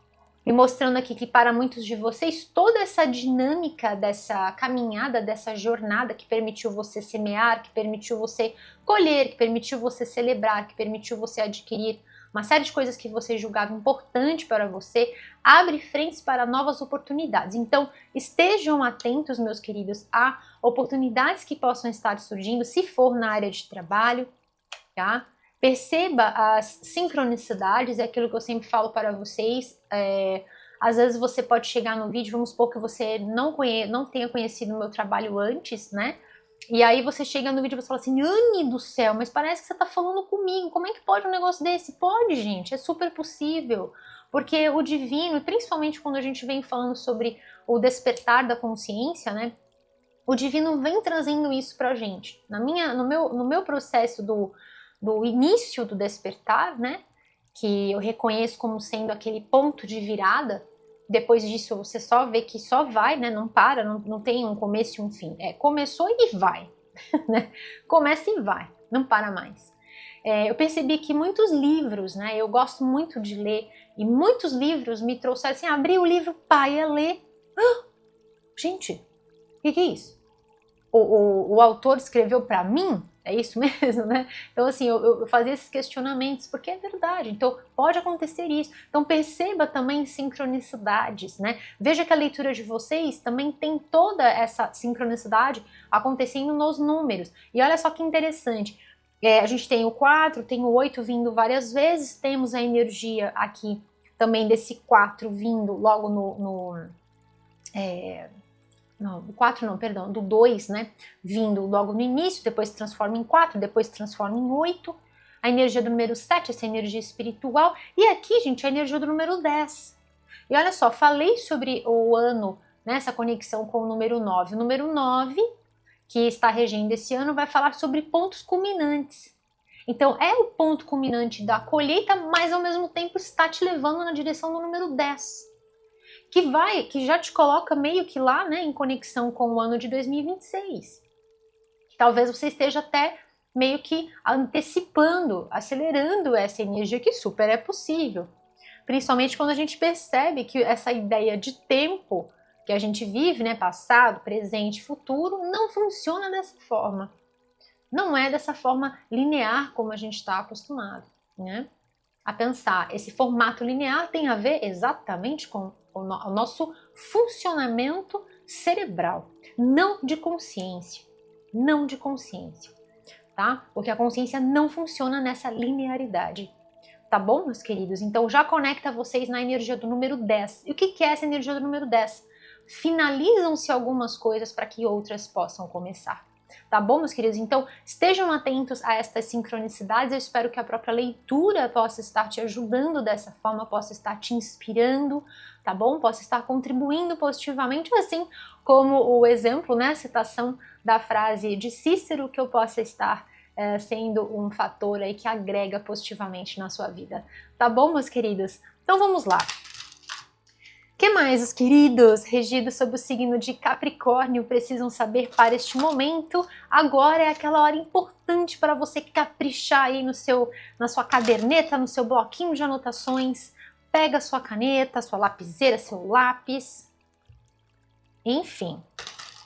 E mostrando aqui que para muitos de vocês, toda essa dinâmica dessa caminhada, dessa jornada que permitiu você semear, que permitiu você colher, que permitiu você celebrar, que permitiu você adquirir uma série de coisas que você julgava importante para você, abre frentes para novas oportunidades. Então, estejam atentos, meus queridos, a oportunidades que possam estar surgindo, se for na área de trabalho, tá? Perceba as sincronicidades, é aquilo que eu sempre falo para vocês. Às vezes você pode chegar no vídeo, vamos supor que você não tenha conhecido o meu trabalho antes, né? E aí você chega no vídeo e você fala assim, Anne do céu, mas parece que você tá falando comigo, como é que pode um negócio desse? Pode, gente, é super possível. Porque o divino, principalmente quando a gente vem falando sobre o despertar da consciência, né? O divino vem trazendo isso pra gente. No meu processo do início do despertar, né? Que eu reconheço como sendo aquele ponto de virada. Depois disso você só vê que só vai, né? Não para, não tem um começo e um fim. Começou e vai, né? Começa e vai, não para mais. Eu percebi que muitos livros, né? Eu gosto muito de ler e muitos livros me trouxeram assim, abri o livro, pá, ia ler. Gente, o que é isso? O autor escreveu para mim? É isso mesmo, né? Então, assim, eu fazia esses questionamentos, porque é verdade. Então, pode acontecer isso. Então, perceba também sincronicidades, né? Veja que a leitura de vocês também tem toda essa sincronicidade acontecendo nos números. E olha só que interessante. A gente tem o 4, tem o 8 vindo várias vezes, temos a energia aqui também desse 4 vindo logo não, do 4 não, perdão, do 2, né, vindo logo no início, depois se transforma em 4, depois se transforma em 8, a energia do número 7, essa energia espiritual, e aqui, gente, a energia do número 10. E olha só, falei sobre o ano, né, essa conexão com o número 9. O número 9, que está regendo esse ano, vai falar sobre pontos culminantes. Então, é o ponto culminante da colheita, mas ao mesmo tempo está te levando na direção do número 10. Que já te coloca meio que lá, né, em conexão com o ano de 2026. Talvez você esteja até meio que antecipando, acelerando essa energia, que super é possível. Principalmente quando a gente percebe que essa ideia de tempo que a gente vive, né, passado, presente, futuro, não funciona dessa forma. Não é dessa forma linear como a gente está acostumado, né, a pensar. Esse formato linear tem a ver exatamente com o nosso funcionamento cerebral, não de consciência, não de consciência, tá? Porque a consciência não funciona nessa linearidade, tá bom, meus queridos? Então já conecta vocês na energia do número 10. E o que é essa energia do número 10? Finalizam-se algumas coisas para que outras possam começar. Tá bom, meus queridos? Então, estejam atentos a estas sincronicidades. Eu espero que a própria leitura possa estar te ajudando dessa forma, possa estar te inspirando, tá bom? Possa estar contribuindo positivamente, assim como o exemplo, né, a citação da frase de Cícero, que eu possa estar sendo um fator aí que agrega positivamente na sua vida. Tá bom, meus queridos? Então, vamos lá. O que mais os queridos regidos sob o signo de Capricórnio precisam saber para este momento? Agora é aquela hora importante para você caprichar aí na sua caderneta, no seu bloquinho de anotações. Pega a sua caneta, sua lapiseira, seu lápis. Enfim,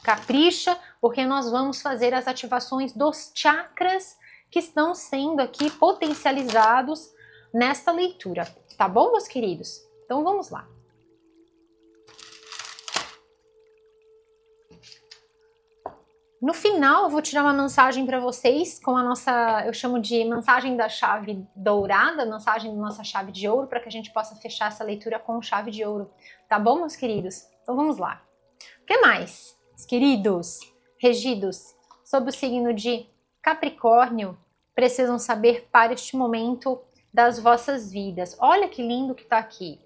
capricha, porque nós vamos fazer as ativações dos chakras que estão sendo aqui potencializados nesta leitura. Tá bom, meus queridos? Então vamos lá. No final, eu vou tirar uma mensagem para vocês com a nossa, eu chamo de mensagem da chave dourada, mensagem da nossa chave de ouro, para que a gente possa fechar essa leitura com chave de ouro. Tá bom, meus queridos? Então vamos lá. O que mais, meus queridos regidos sob o signo de Capricórnio precisam saber para este momento das vossas vidas? Olha que lindo que tá aqui.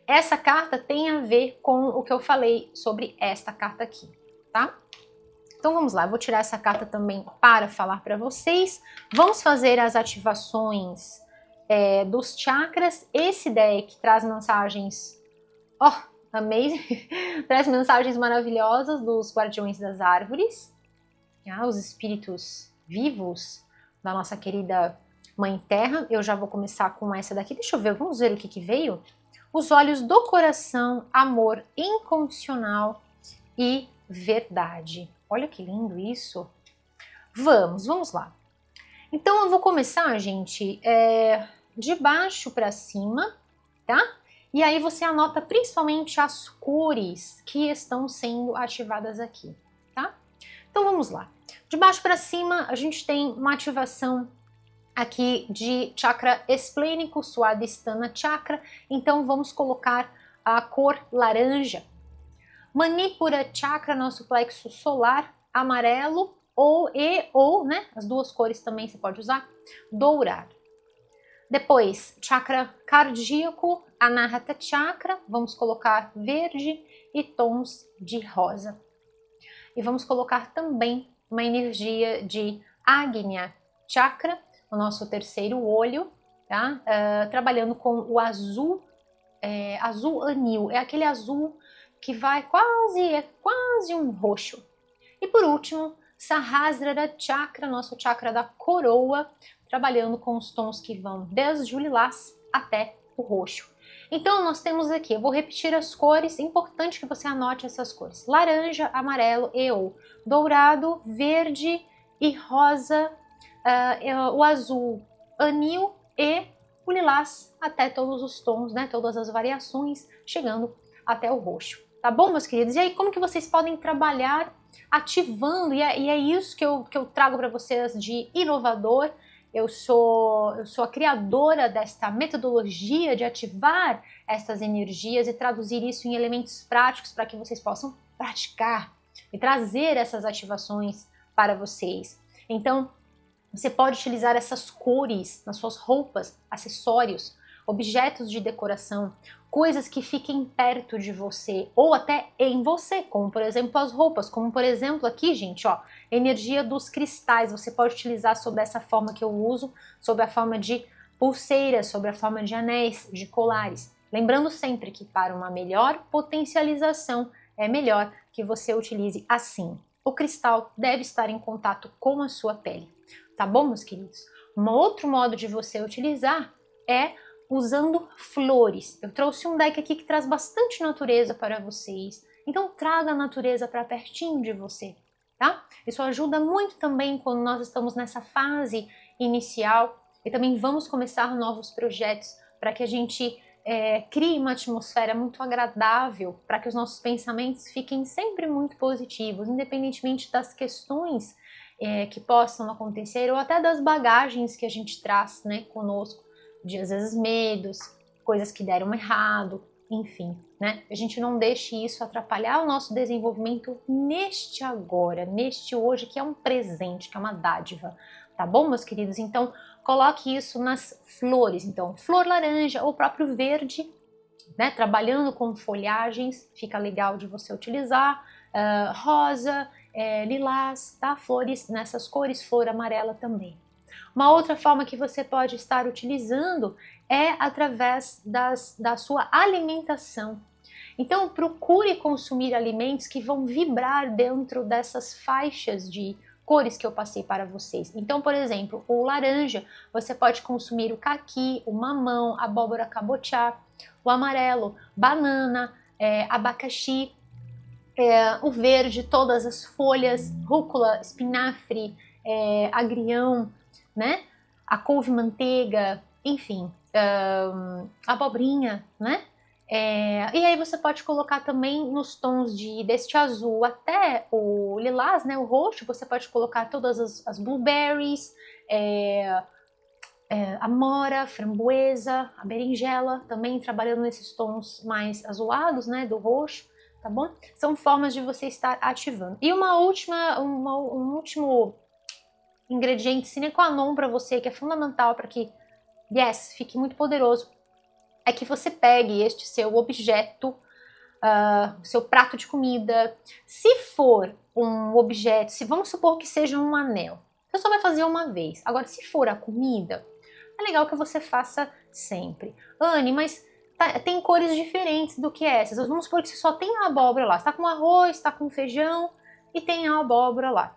Essa carta tem a ver com o que eu falei sobre esta carta aqui, tá? Então vamos lá, eu vou tirar essa carta também para falar para vocês. Vamos fazer as ativações dos chakras. Esse deck traz mensagens, amazing, traz mensagens maravilhosas dos guardiões das árvores, os espíritos vivos da nossa querida Mãe Terra. Eu já vou começar com essa daqui, deixa eu ver, vamos ver o que veio. Os olhos do coração, amor incondicional e verdade. Olha que lindo isso. Vamos lá. Então eu vou começar, gente, de baixo para cima, tá? E aí você anota principalmente as cores que estão sendo ativadas aqui, tá? Então vamos lá. De baixo para cima a gente tem uma ativação aqui de chakra esplênico, Swadhisthana chakra. Então vamos colocar a cor laranja. Manipura chakra, nosso plexo solar, amarelo ou, né, as duas cores também você pode usar, dourado. Depois, chakra cardíaco, anahata chakra, vamos colocar verde e tons de rosa. E vamos colocar também uma energia de Agnya chakra, o nosso terceiro olho, tá? Trabalhando com o azul, azul anil, é aquele azul que vai é quase um roxo. E por último, Sahasrara Chakra, nosso chakra da coroa, trabalhando com os tons que vão desde o lilás até o roxo. Então nós temos aqui, eu vou repetir as cores, é importante que você anote essas cores: laranja, amarelo e ou dourado, verde e rosa, o azul, anil e o lilás, até todos os tons, né, todas as variações, chegando até o roxo. Tá bom, meus queridos? E aí, como que vocês podem trabalhar ativando? E é isso que eu trago para vocês de inovador. Eu sou a criadora desta metodologia de ativar essas energias e traduzir isso em elementos práticos para que vocês possam praticar e trazer essas ativações para vocês. Então, você pode utilizar essas cores nas suas roupas, acessórios, objetos de decoração, coisas que fiquem perto de você ou até em você, como por exemplo as roupas, como por exemplo aqui, gente, ó, energia dos cristais. Você pode utilizar sob essa forma que eu uso, sob a forma de pulseiras, sob a forma de anéis, de colares. Lembrando sempre que para uma melhor potencialização é melhor que você utilize assim. O cristal deve estar em contato com a sua pele. Tá bom, meus queridos? Um outro modo de você utilizar é usando flores. Eu trouxe um deck aqui que traz bastante natureza para vocês. Então traga a natureza para pertinho de você, tá? Isso ajuda muito também quando nós estamos nessa fase inicial e também vamos começar novos projetos para que a gente crie uma atmosfera muito agradável, para que os nossos pensamentos fiquem sempre muito positivos, independentemente das questões que possam acontecer ou até das bagagens que a gente traz, né, conosco, de às vezes medos, coisas que deram errado, enfim, né? A gente não deixe isso atrapalhar o nosso desenvolvimento neste agora, neste hoje, que é um presente, que é uma dádiva, tá bom, meus queridos? Então, coloque isso nas flores. Então, flor laranja ou próprio verde, né? Trabalhando com folhagens, fica legal de você utilizar. Rosa, lilás, tá? Flores nessas cores, flor amarela também. Uma outra forma que você pode estar utilizando é através da sua alimentação. Então, procure consumir alimentos que vão vibrar dentro dessas faixas de cores que eu passei para vocês. Então, por exemplo, o laranja, você pode consumir o caqui, o mamão, a abóbora cabotiá, o amarelo, banana, abacaxi, o verde, todas as folhas, rúcula, espinafre, agrião, né? A couve-manteiga, enfim, abobrinha, né? E aí você pode colocar também nos tons deste azul até o lilás, né? O roxo, você pode colocar todas as blueberries, amora, framboesa, a berinjela, também trabalhando nesses tons mais azulados, né? Do roxo, tá bom? São formas de você estar ativando. E um último ingrediente sine qua non para você, que é fundamental para que, fique muito poderoso, é que você pegue este seu objeto, seu prato de comida. Se for um objeto, vamos supor que seja um anel, você só vai fazer uma vez. Agora, se for a comida, é legal que você faça sempre. Anne, mas tem cores diferentes do que essas. Vamos supor que você só tem a abóbora lá. Você tá com arroz, tá com feijão e tem a abóbora lá.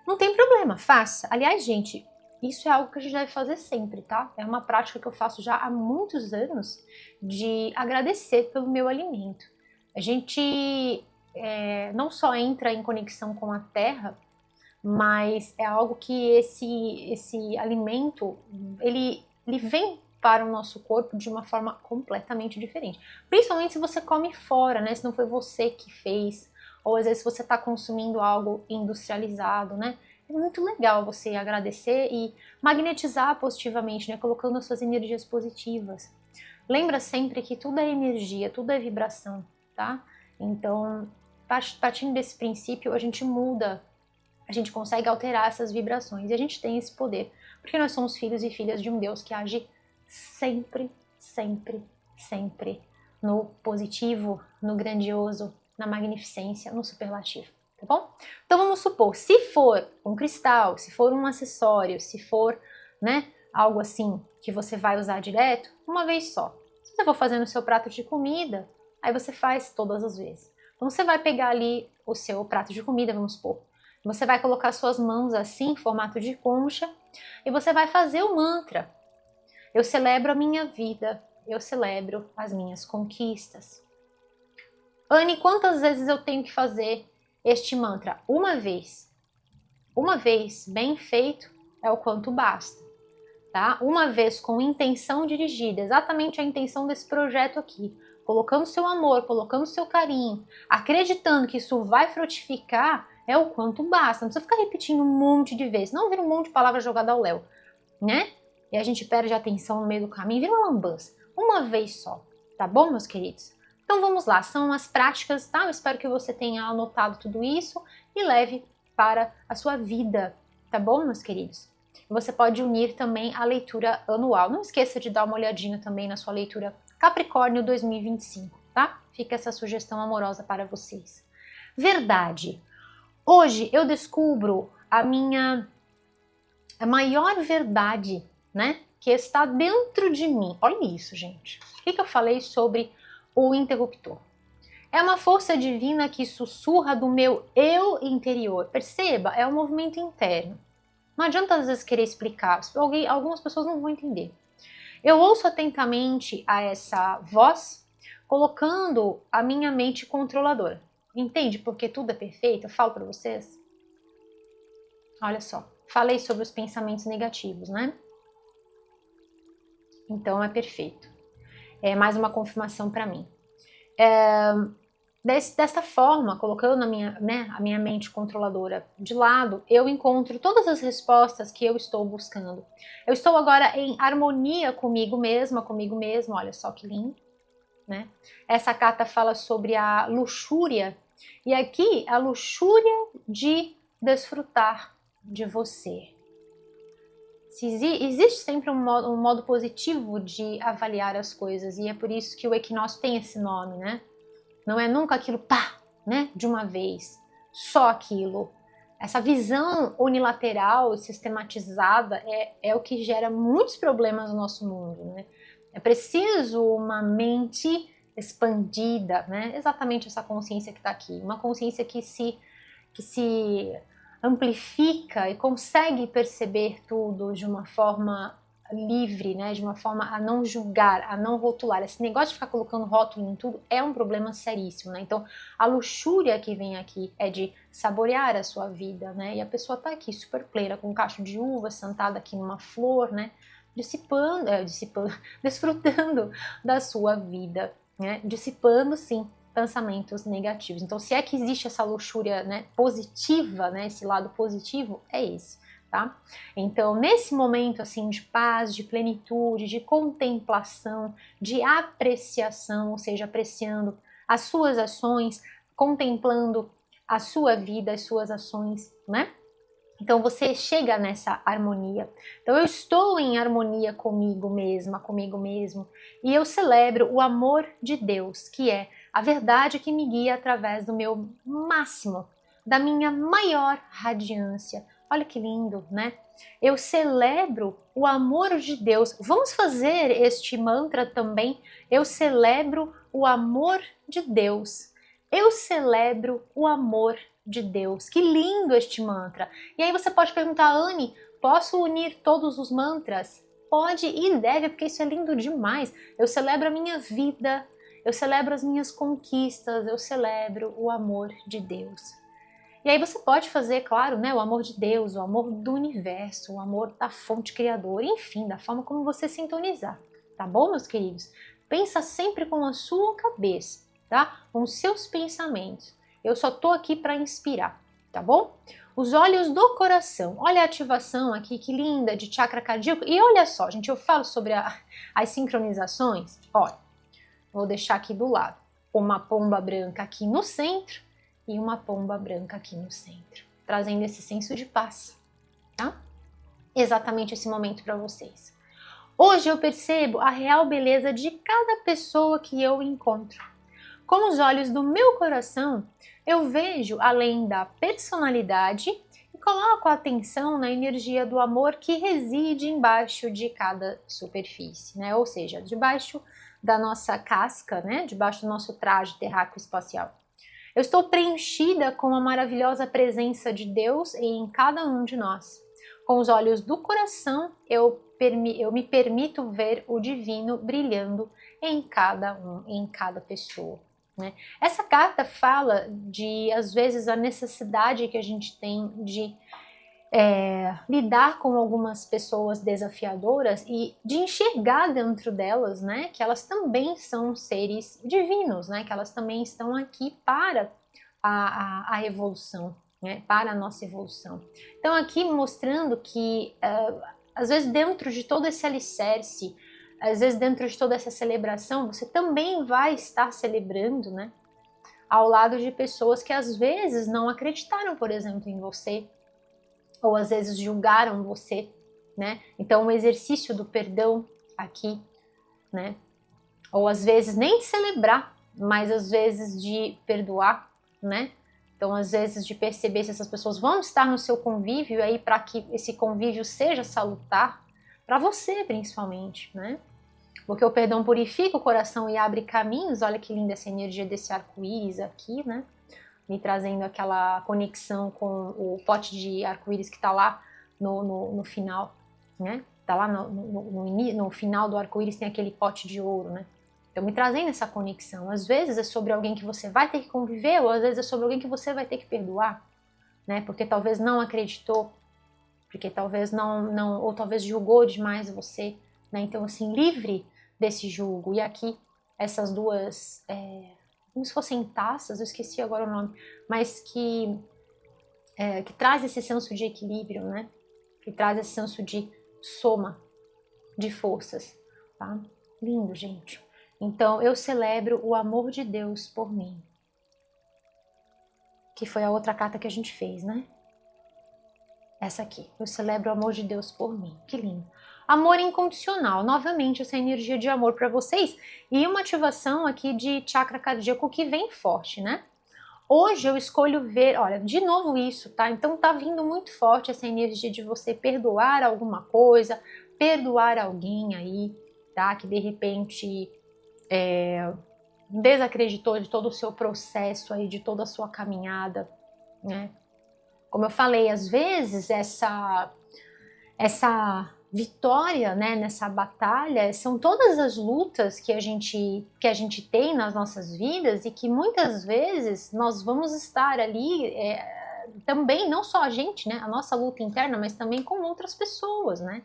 Não tem problema, faça. Aliás, gente, isso é algo que a gente deve fazer sempre, tá? É uma prática que eu faço já há muitos anos, de agradecer pelo meu alimento. A gente não só entra em conexão com a terra, mas é algo que esse alimento, ele vem para o nosso corpo de uma forma completamente diferente. Principalmente se você come fora, né? Se não foi você que fez, ou às vezes você está consumindo algo industrializado, né? É muito legal você agradecer e magnetizar positivamente, né? Colocando as suas energias positivas. Lembra sempre que tudo é energia, tudo é vibração, tá? Então, partindo desse princípio, a gente muda, a gente consegue alterar essas vibrações e a gente tem esse poder, porque nós somos filhos e filhas de um Deus que age sempre, sempre, sempre no positivo, no grandioso, na magnificência, no superlativo, tá bom? Então vamos supor, se for um cristal, se for um acessório, se for, né, algo assim que você vai usar direto, uma vez só. Se você for fazendo o seu prato de comida, aí você faz todas as vezes. Então você vai pegar ali o seu prato de comida, vamos supor. Você vai colocar suas mãos assim, em formato de concha, e você vai fazer o mantra. Eu celebro a minha vida, eu celebro as minhas conquistas. Anne, quantas vezes eu tenho que fazer este mantra? Uma vez. Uma vez bem feito é o quanto basta, tá? Uma vez com intenção dirigida, exatamente a intenção desse projeto aqui, colocando seu amor, colocando seu carinho, acreditando que isso vai frutificar, é o quanto basta. Não precisa ficar repetindo um monte de vezes, não vira um monte de palavra jogada ao léu, né? E a gente perde a atenção no meio do caminho, vira uma lambança. Uma vez só, tá bom, meus queridos? Então vamos lá, são as práticas, tá? Eu espero que você tenha anotado tudo isso e leve para a sua vida, tá bom, meus queridos? Você pode unir também a leitura anual. Não esqueça de dar uma olhadinha também na sua leitura Capricórnio 2025, tá? Fica essa sugestão amorosa para vocês. Verdade. Hoje eu descubro a maior verdade, né? Que está dentro de mim. Olha isso, gente. O que eu falei sobre o interruptor? É uma força divina que sussurra do meu eu interior. Perceba, é um movimento interno. Não adianta às vezes querer explicar, algumas pessoas não vão entender. Eu ouço atentamente a essa voz, colocando a minha mente controladora. Entende porque tudo é perfeito? Eu falo para vocês. Olha só, falei sobre os pensamentos negativos, né? Então é perfeito. É mais uma confirmação para mim. Desta forma, colocando a minha mente controladora de lado, eu encontro todas as respostas que eu estou buscando. Eu estou agora em harmonia comigo mesmo, olha só que lindo, né? Essa carta fala sobre a luxúria, e aqui a luxúria de desfrutar de você. Existe sempre um modo positivo de avaliar as coisas, e é por isso que o equinócio tem esse nome, né? Não é nunca aquilo, pá, né, de uma vez, só aquilo. Essa visão unilateral e sistematizada é o que gera muitos problemas no nosso mundo, né? É preciso uma mente expandida, né? Exatamente essa consciência que está aqui, uma consciência que se amplifica e consegue perceber tudo de uma forma livre, né, de uma forma a não julgar, a não rotular. Esse negócio de ficar colocando rótulo em tudo é um problema seríssimo, né? Então, a luxúria que vem aqui é de saborear a sua vida, né? E a pessoa tá aqui super plena, com um cacho de uva, sentada aqui numa flor, né? Desfrutando da sua vida, né? Dissipando, sim, pensamentos negativos. Então, se é que existe essa luxúria, né, positiva, né, esse lado positivo, é esse. Tá? Então, nesse momento assim de paz, de plenitude, de contemplação, de apreciação, ou seja, apreciando as suas ações, contemplando a sua vida, as suas ações, né? Então você chega nessa harmonia. Então eu estou em harmonia comigo mesma, comigo mesmo, e eu celebro o amor de Deus, que é a verdade que me guia através do meu máximo, da minha maior radiância. Olha que lindo, né? Eu celebro o amor de Deus. Vamos fazer este mantra também. Eu celebro o amor de Deus. Eu celebro o amor de Deus. Que lindo este mantra. E aí você pode perguntar, Anne, posso unir todos os mantras? Pode e deve, porque isso é lindo demais. Eu celebro a minha vida, eu celebro as minhas conquistas, eu celebro o amor de Deus. E aí você pode fazer, claro, né, o amor de Deus, o amor do universo, o amor da fonte criadora, enfim, da forma como você sintonizar, tá bom, meus queridos? Pensa sempre com a sua cabeça, tá? Com os seus pensamentos. Eu só tô aqui para inspirar, tá bom? Os olhos do coração. Olha a ativação aqui, que linda, de chakra cardíaco. E olha só, gente, eu falo sobre as sincronizações. Olha, vou deixar aqui do lado. Uma pomba branca aqui no centro e uma pomba branca aqui no centro, trazendo esse senso de paz, tá? Exatamente esse momento para vocês. Hoje eu percebo a real beleza de cada pessoa que eu encontro. Com os olhos do meu coração, eu vejo, além da personalidade, coloco a atenção na energia do amor que reside embaixo de cada superfície, né? Ou seja, debaixo da nossa casca, né? Debaixo do nosso traje terráqueo espacial. Eu estou preenchida com a maravilhosa presença de Deus em cada um de nós. Com os olhos do coração, eu me permito ver o divino brilhando em cada um, em cada pessoa. Né? Essa carta fala de, às vezes, a necessidade que a gente tem de lidar com algumas pessoas desafiadoras e de enxergar dentro delas, né, que elas também são seres divinos, né, que elas também estão aqui para a evolução, né, para a nossa evolução. Então aqui mostrando que às vezes dentro de todo esse alicerce, às vezes dentro de toda essa celebração, você também vai estar celebrando, né, ao lado de pessoas que às vezes não acreditaram, por exemplo, em você, ou às vezes julgaram você, né? Então o exercício do perdão aqui, né? Ou às vezes nem de celebrar, mas às vezes de perdoar, né? Então às vezes de perceber se essas pessoas vão estar no seu convívio aí para que esse convívio seja salutar para você principalmente, né? Porque o perdão purifica o coração e abre caminhos. Olha que linda essa energia desse arco-íris aqui, né? Me trazendo aquela conexão com o pote de arco-íris que está lá no final, né? Tá lá no final do arco-íris tem aquele pote de ouro, né? Então me trazendo essa conexão. Às vezes é sobre alguém que você vai ter que conviver, ou às vezes é sobre alguém que você vai ter que perdoar, né? Porque talvez não acreditou, porque talvez não ou talvez julgou demais você, né? Então assim, livre desse julgo. E aqui essas duas como se fossem taças, eu esqueci agora o nome, mas que traz esse senso de equilíbrio, né? Que traz esse senso de soma de forças, tá? Lindo, gente. Então, eu celebro o amor de Deus por mim. Que foi a outra carta que a gente fez, né? Essa aqui. Eu celebro o amor de Deus por mim. Que lindo. Amor incondicional, novamente essa energia de amor para vocês e uma ativação aqui de chakra cardíaco que vem forte, né? Hoje eu escolho ver, olha, de novo isso, tá? Então tá vindo muito forte essa energia de você perdoar alguma coisa, perdoar alguém aí, tá? Que de repente desacreditou de todo o seu processo aí, de toda a sua caminhada, né? Como eu falei, às vezes essa vitória, né, nessa batalha, são todas as lutas que a gente tem nas nossas vidas e que muitas vezes nós vamos estar ali também, não só a gente, né, a nossa luta interna, mas também com outras pessoas, né?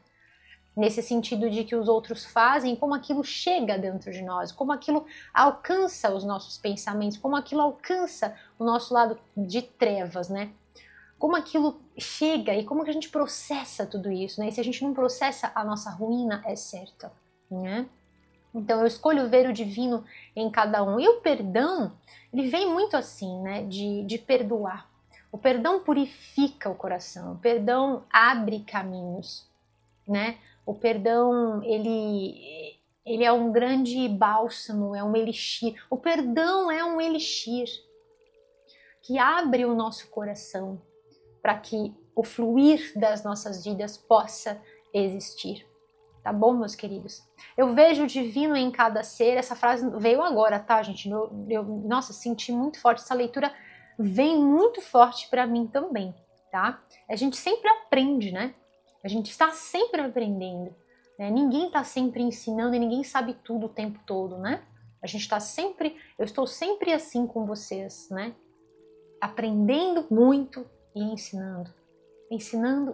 Nesse sentido de que os outros fazem, como aquilo chega dentro de nós, como aquilo alcança os nossos pensamentos, como aquilo alcança o nosso lado de trevas, né? Como aquilo chega e como que a gente processa tudo isso, né? E se a gente não processa, a nossa ruína é certa, né? Então eu escolho ver o divino em cada um. E o perdão, ele vem muito assim, né? De perdoar. O perdão purifica o coração, o perdão abre caminhos, né? O perdão, ele é um grande bálsamo, é um elixir. O perdão é um elixir que abre o nosso coração, para que o fluir das nossas vidas possa existir. Tá bom, meus queridos? Eu vejo o divino em cada ser. Essa frase veio agora, tá, gente? Nossa, senti muito forte. Essa leitura vem muito forte para mim também, tá? A gente sempre aprende, né? A gente está sempre aprendendo, né? Ninguém está sempre ensinando e ninguém sabe tudo o tempo todo, né? A gente está sempre, eu estou sempre assim com vocês, né? Aprendendo muito e ensinando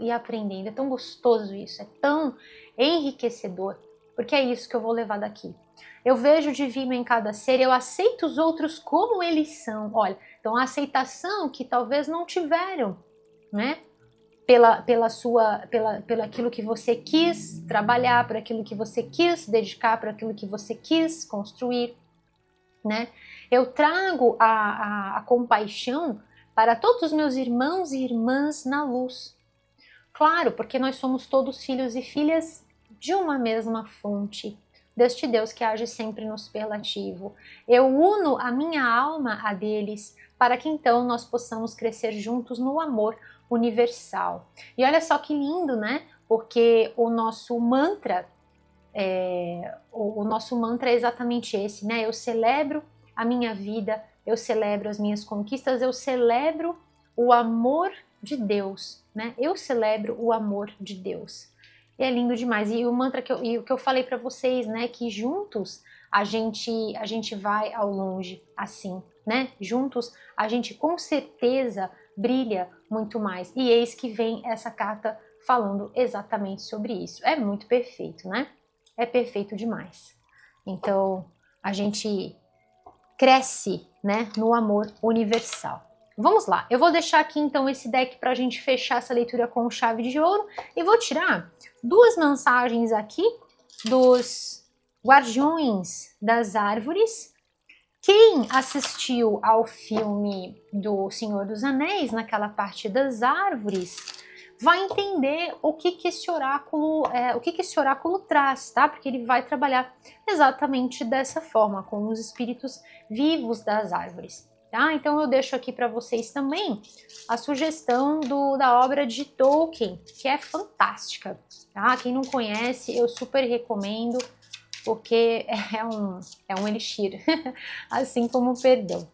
e aprendendo. É tão gostoso isso, é tão enriquecedor, porque é isso que eu vou levar daqui. Eu vejo o divino em cada ser, eu aceito os outros como eles são. Olha, então a aceitação que talvez não tiveram, né? Pelo aquilo que você quis trabalhar, por aquilo que você quis dedicar, por aquilo que você quis construir, né? Eu trago a compaixão para todos os meus irmãos e irmãs na luz. Claro, porque nós somos todos filhos e filhas de uma mesma fonte, deste Deus que age sempre no superlativo. Eu uno a minha alma a deles, para que então nós possamos crescer juntos no amor, universal. E olha só que lindo, né? Porque o nosso mantra é exatamente esse, né? Eu celebro a minha vida, eu celebro as minhas conquistas, eu celebro o amor de Deus, né? Eu celebro o amor de Deus. E é lindo demais. E o mantra o que eu falei para vocês, né? Que juntos a gente vai ao longe, assim, né? Juntos a gente com certeza brilha muito mais. E eis que vem essa carta falando exatamente sobre isso. É muito perfeito, né? É perfeito demais. Então, a gente cresce, né, no amor universal. Vamos lá, eu vou deixar aqui então esse deck para a gente fechar essa leitura com chave de ouro e vou tirar duas mensagens aqui dos Guardiões das Árvores. Quem assistiu ao filme do Senhor dos Anéis, naquela parte das árvores, vai entender o que esse oráculo traz, tá? Porque ele vai trabalhar exatamente dessa forma, com os espíritos vivos das árvores, tá? Então eu deixo aqui para vocês também a sugestão da obra de Tolkien, que é fantástica, tá? Quem não conhece, eu super recomendo, porque é um elixir, assim como o perdão.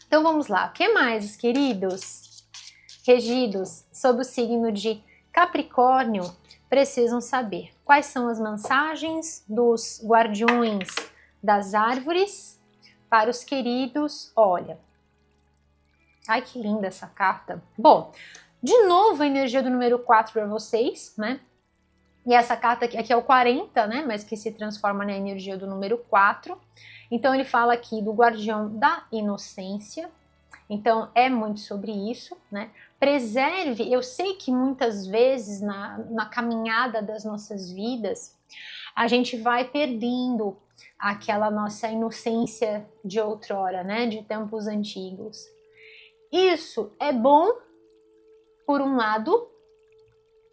Então vamos lá, o que mais, queridos? Regidos sob o signo de Capricórnio precisam saber quais são as mensagens dos guardiões das árvores para os queridos. Olha, ai que linda essa carta. Bom, de novo a energia do número 4 para vocês, né? E essa carta aqui é o 40, né? Mas que se transforma na energia do número 4. Então ele fala aqui do guardião da inocência. Então é muito sobre isso, né? Preserve, eu sei que muitas vezes na caminhada das nossas vidas, a gente vai perdendo aquela nossa inocência de outrora, né? De tempos antigos. Isso é bom, por um lado,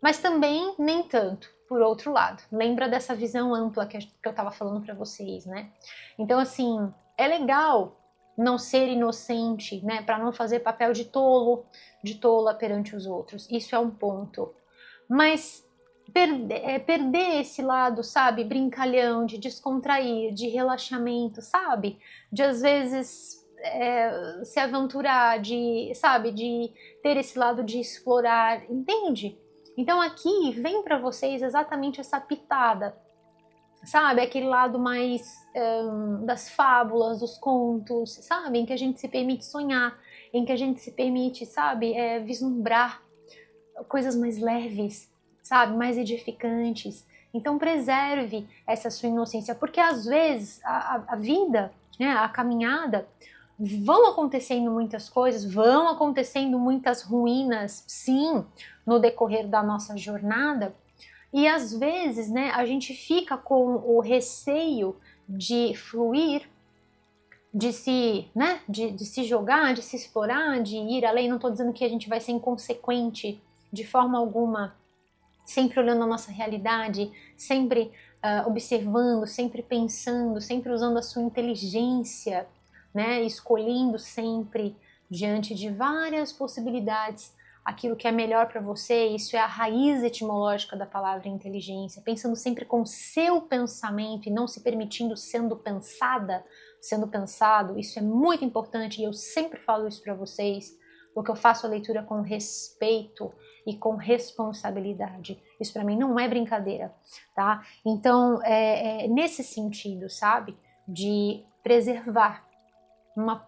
mas também nem tanto, por outro lado. Lembra dessa visão ampla que eu estava falando para vocês, né? Então, assim, é legal não ser inocente, né, para não fazer papel de tolo, de tola perante os outros. Isso é um ponto. Mas perder esse lado, sabe, brincalhão, de descontrair, de relaxamento, sabe? De às vezes se aventurar, sabe, de ter esse lado de explorar, entende? Então aqui vem para vocês exatamente essa pitada, sabe? Aquele lado mais das fábulas, dos contos, sabe? Em que a gente se permite sonhar, em que a gente se permite, sabe? Vislumbrar coisas mais leves, sabe? Mais edificantes. Então preserve essa sua inocência, porque às vezes a vida, né, a caminhada, vão acontecendo muitas coisas, vão acontecendo muitas ruínas, sim, no decorrer da nossa jornada, e às vezes, né, a gente fica com o receio de fluir, de se jogar, de se explorar, de ir além. Não estou dizendo que a gente vai ser inconsequente de forma alguma, sempre olhando a nossa realidade, sempre observando, sempre pensando, sempre usando a sua inteligência, né, escolhendo sempre diante de várias possibilidades aquilo que é melhor para você. Isso é a raiz etimológica da palavra inteligência, pensando sempre com o seu pensamento e não se permitindo sendo pensado. Isso é muito importante e eu sempre falo isso para vocês, porque eu faço a leitura com respeito e com responsabilidade. Isso para mim não é brincadeira, tá? Então, nesse sentido, sabe? De preservar uma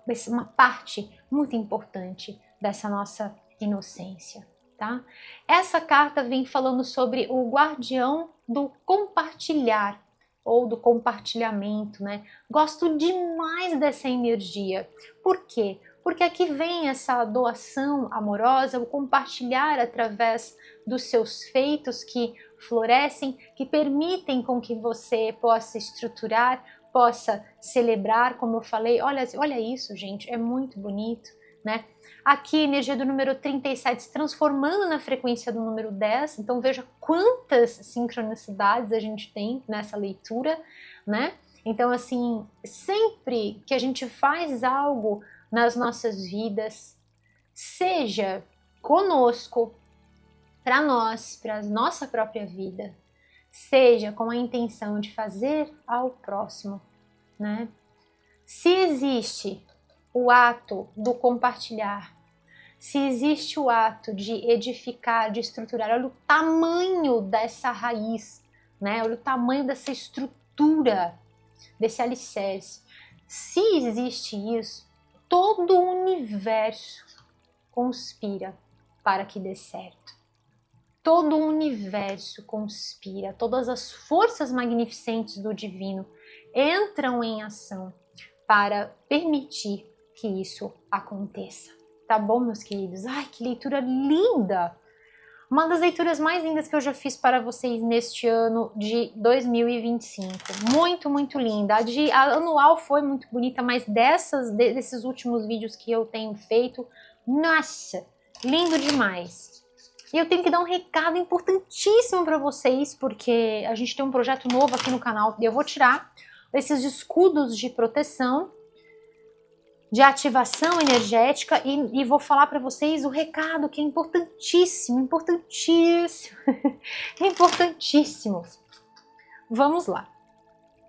parte muito importante dessa nossa inocência, tá? Essa carta vem falando sobre o guardião do compartilhar ou do compartilhamento, né? Gosto demais dessa energia. Por quê? Porque aqui vem essa doação amorosa, o compartilhar através dos seus feitos que florescem, que permitem com que você possa estruturar, possa celebrar, como eu falei. Olha isso, gente, é muito bonito, né? Aqui, energia do número 37 se transformando na frequência do número 10, então veja quantas sincronicidades a gente tem nessa leitura, né? Então, assim, sempre que a gente faz algo nas nossas vidas, seja conosco, para nós, para a nossa própria vida, seja com a intenção de fazer ao próximo, né? Se existe o ato do compartilhar, se existe o ato de edificar, de estruturar, olha o tamanho dessa raiz, né? Olha o tamanho dessa estrutura, desse alicerce. Se existe isso, todo o universo conspira para que dê certo. Todo o universo conspira, todas as forças magnificentes do divino entram em ação para permitir que isso aconteça. Tá bom, meus queridos? Ai, que leitura linda! Uma das leituras mais lindas que eu já fiz para vocês neste ano de 2025. Muito, muito linda. A anual foi muito bonita, mas desses últimos vídeos que eu tenho feito, nossa, lindo demais. E eu tenho que dar um recado importantíssimo para vocês, porque a gente tem um projeto novo aqui no canal e eu vou tirar esses escudos de proteção, de ativação energética e vou falar para vocês o recado que é importantíssimo, importantíssimo, importantíssimo. Vamos lá.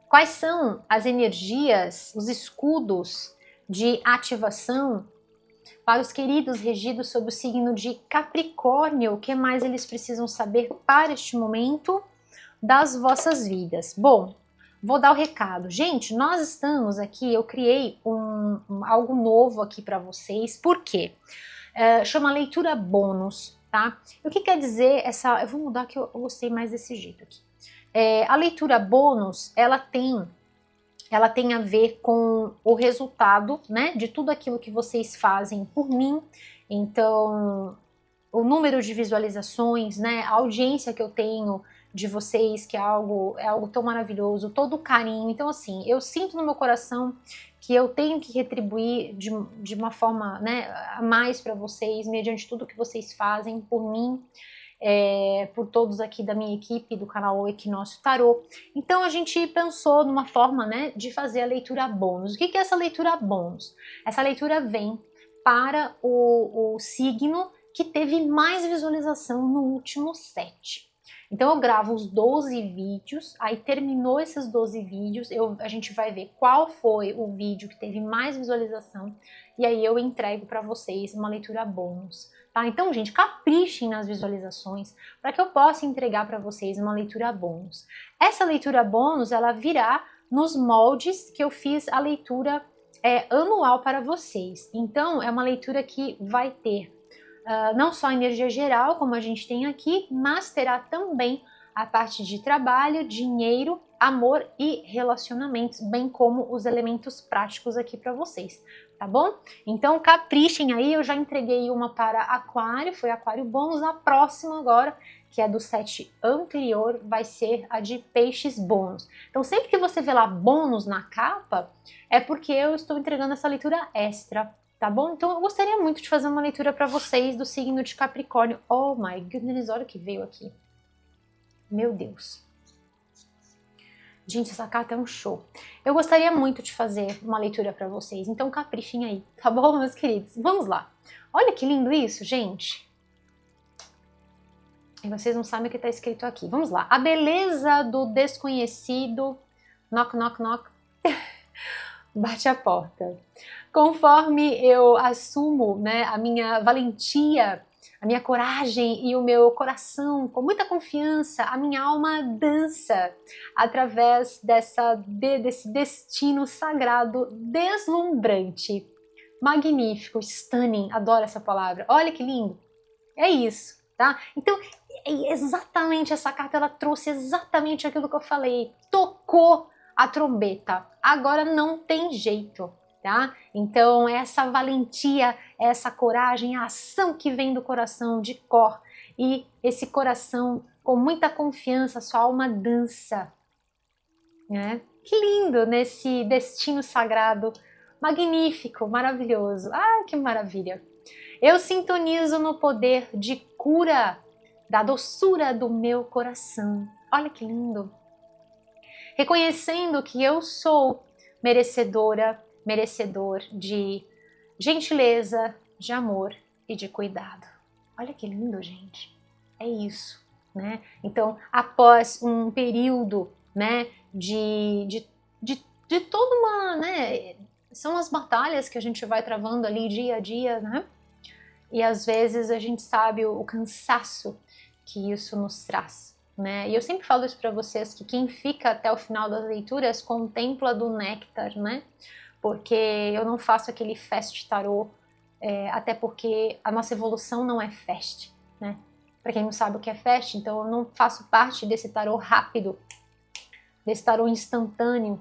Quais são as energias, os escudos de ativação para os queridos regidos sob o signo de Capricórnio? O que mais eles precisam saber para este momento das vossas vidas? Bom, vou dar o recado. Gente, nós estamos aqui, eu criei algo novo aqui para vocês. Por quê? Chama leitura bônus, tá? O que quer dizer essa... Eu vou mudar que eu gostei mais desse jeito aqui. A leitura bônus, ela tem a ver com o resultado, né, de tudo aquilo que vocês fazem por mim. Então, o número de visualizações, né, a audiência que eu tenho de vocês, que é algo tão maravilhoso, todo o carinho. Então, assim, eu sinto no meu coração que eu tenho que retribuir de uma forma, né, a mais para vocês, mediante tudo que vocês fazem por mim. Por todos aqui da minha equipe do canal Equinócio Tarô. Então a gente pensou numa forma, né, de fazer a leitura bônus. O que é essa leitura bônus? Essa leitura vem para o signo que teve mais visualização no último set. Então eu gravo os 12 vídeos, aí terminou esses 12 vídeos, a gente vai ver qual foi o vídeo que teve mais visualização e aí eu entrego para vocês uma leitura bônus. Tá? Então, gente, caprichem nas visualizações para que eu possa entregar para vocês uma leitura bônus. Essa leitura bônus, ela virá nos moldes que eu fiz a leitura anual para vocês. Então, é uma leitura que vai ter não só a energia geral, como a gente tem aqui, mas terá também a parte de trabalho, dinheiro, amor e relacionamentos, bem como os elementos práticos aqui para vocês, tá bom? Então caprichem aí, eu já entreguei uma para aquário, foi aquário bônus, a próxima agora, que é do set anterior, vai ser a de peixes bônus. Então sempre que você vê lá bônus na capa, é porque eu estou entregando essa leitura extra, tá bom? Então eu gostaria muito de fazer uma leitura para vocês do signo de Capricórnio. Oh my goodness, olha o que veio aqui. Meu Deus. Gente, essa carta é um show. Eu gostaria muito de fazer uma leitura para vocês, então caprichem aí, tá bom, meus queridos? Vamos lá. Olha que lindo isso, gente. E vocês não sabem o que está escrito aqui. Vamos lá. A beleza do desconhecido. Knock, knock, knock. Bate a porta. Conforme eu assumo, né, a minha valentia, a minha coragem e o meu coração com muita confiança, a minha alma dança através desse destino sagrado, deslumbrante, magnífico, stunning, adoro essa palavra, olha que lindo, é isso, tá? Então, exatamente essa carta, ela trouxe exatamente aquilo que eu falei, tocou a trombeta, agora não tem jeito. Tá? Então essa valentia, essa coragem, a ação que vem do coração de cor e esse coração com muita confiança, sua alma dança, né? Que lindo nesse destino sagrado, magnífico, maravilhoso, ah, que maravilha! Eu sintonizo no poder de cura da doçura do meu coração, olha que lindo! Reconhecendo que eu sou merecedora, merecedor de gentileza, de amor e de cuidado. Olha que lindo, gente. É isso, né? Então, após um período, né, de toda uma, né, são as batalhas que a gente vai travando ali dia a dia, né? E às vezes a gente sabe o cansaço que isso nos traz, né? E eu sempre falo isso para vocês, que quem fica até o final das leituras contempla do néctar, né? Porque eu não faço aquele fast tarô, até porque a nossa evolução não é fast, né? Para quem não sabe o que é fast, então eu não faço parte desse tarô rápido, desse tarô instantâneo,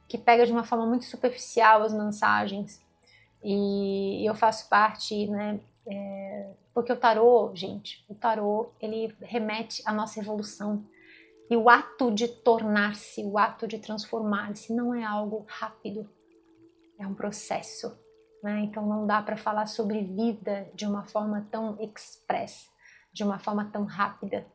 que pega de uma forma muito superficial as mensagens. E eu faço parte, né? Porque o tarô, gente, o tarô, ele remete à nossa evolução. E o ato de tornar-se, o ato de transformar-se não é algo rápido, é um processo, né? Então não dá para falar sobre vida de uma forma tão express, de uma forma tão rápida.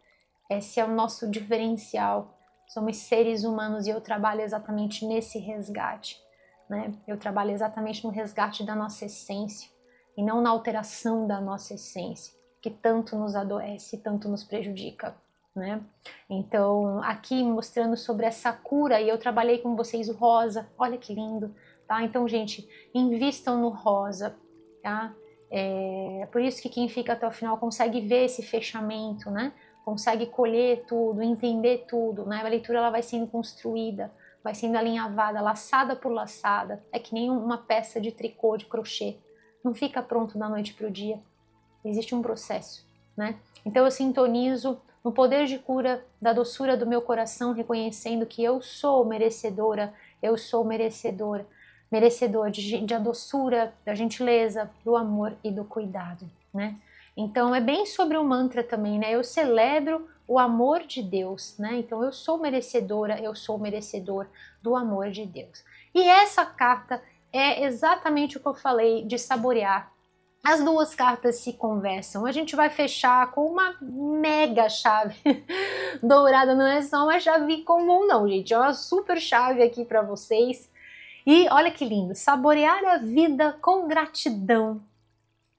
Esse é o nosso diferencial. Somos seres humanos e eu trabalho exatamente nesse resgate, né? Eu trabalho exatamente no resgate da nossa essência e não na alteração da nossa essência, que tanto nos adoece, tanto nos prejudica, né? Então, aqui mostrando sobre essa cura, e eu trabalhei com vocês o rosa, olha que lindo, tá? Então, gente, invistam no rosa, tá? É por isso que quem fica até o final consegue ver esse fechamento, né? Consegue colher tudo, entender tudo, né? A leitura ela vai sendo construída, vai sendo alinhavada, laçada por laçada. É que nem uma peça de tricô, de crochê. Não fica pronto da noite para o dia. Existe um processo, né? Então eu sintonizo no poder de cura da doçura do meu coração, reconhecendo que eu sou merecedora, eu sou merecedor da doçura, da gentileza, do amor e do cuidado, né? Então é bem sobre o mantra também, né? Eu celebro o amor de Deus, né? Então eu sou merecedora, eu sou merecedor do amor de Deus. E essa carta é exatamente o que eu falei de saborear. As duas cartas se conversam. A gente vai fechar com uma mega chave dourada, não é só uma chave comum não, gente. É uma super chave aqui para vocês. E olha que lindo, saborear a vida com gratidão.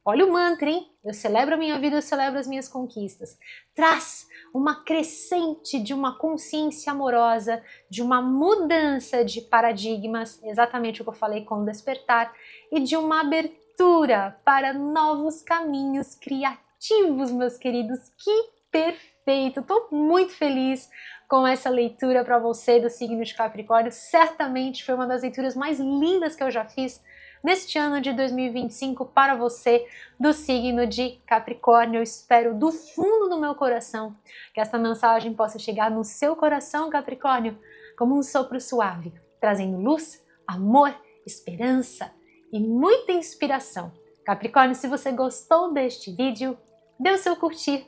Olha o mantra, hein? Eu celebro a minha vida, eu celebro as minhas conquistas. Traz uma crescente de uma consciência amorosa, de uma mudança de paradigmas, exatamente o que eu falei com o despertar, e de uma abertura para novos caminhos criativos, meus queridos. Que perfeito! Estou muito feliz com essa leitura para você do signo de Capricórnio. Certamente foi uma das leituras mais lindas que eu já fiz neste ano de 2025 para você do signo de Capricórnio. Eu espero do fundo do meu coração que esta mensagem possa chegar no seu coração, Capricórnio, como um sopro suave, trazendo luz, amor, esperança e muita inspiração. Capricórnio, se você gostou deste vídeo, dê o seu curtir.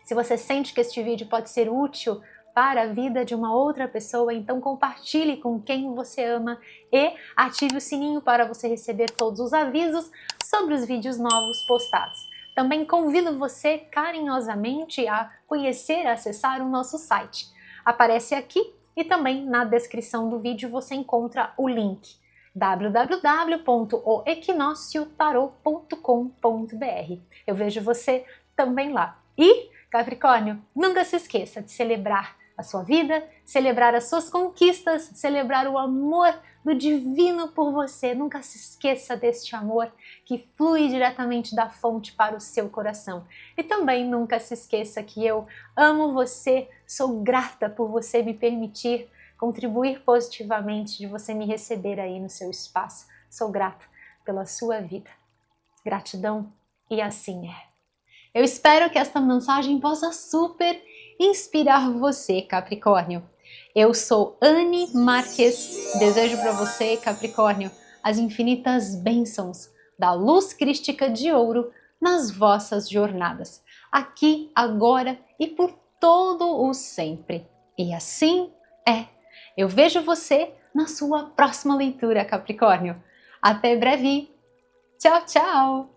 Se você sente que este vídeo pode ser útil para a vida de uma outra pessoa, então compartilhe com quem você ama e ative o sininho para você receber todos os avisos sobre os vídeos novos postados. Também convido você carinhosamente a conhecer e acessar o nosso site. Aparece aqui e também na descrição do vídeo você encontra o link www.oequinociotarot.com.br. Eu vejo você também lá. E, Capricórnio, nunca se esqueça de celebrar a sua vida, celebrar as suas conquistas, celebrar o amor do divino por você. Nunca se esqueça deste amor que flui diretamente da fonte para o seu coração. E também nunca se esqueça que eu amo você, sou grata por você me permitir contribuir positivamente, de você me receber aí no seu espaço. Sou grata pela sua vida. Gratidão, e assim é. Eu espero que esta mensagem possa super inspirar você, Capricórnio. Eu sou Anne Marques, desejo para você, Capricórnio, as infinitas bênçãos da luz crística de ouro nas vossas jornadas, aqui, agora e por todo o sempre. E assim é. Eu vejo você na sua próxima leitura, Capricórnio. Até breve. Tchau, tchau!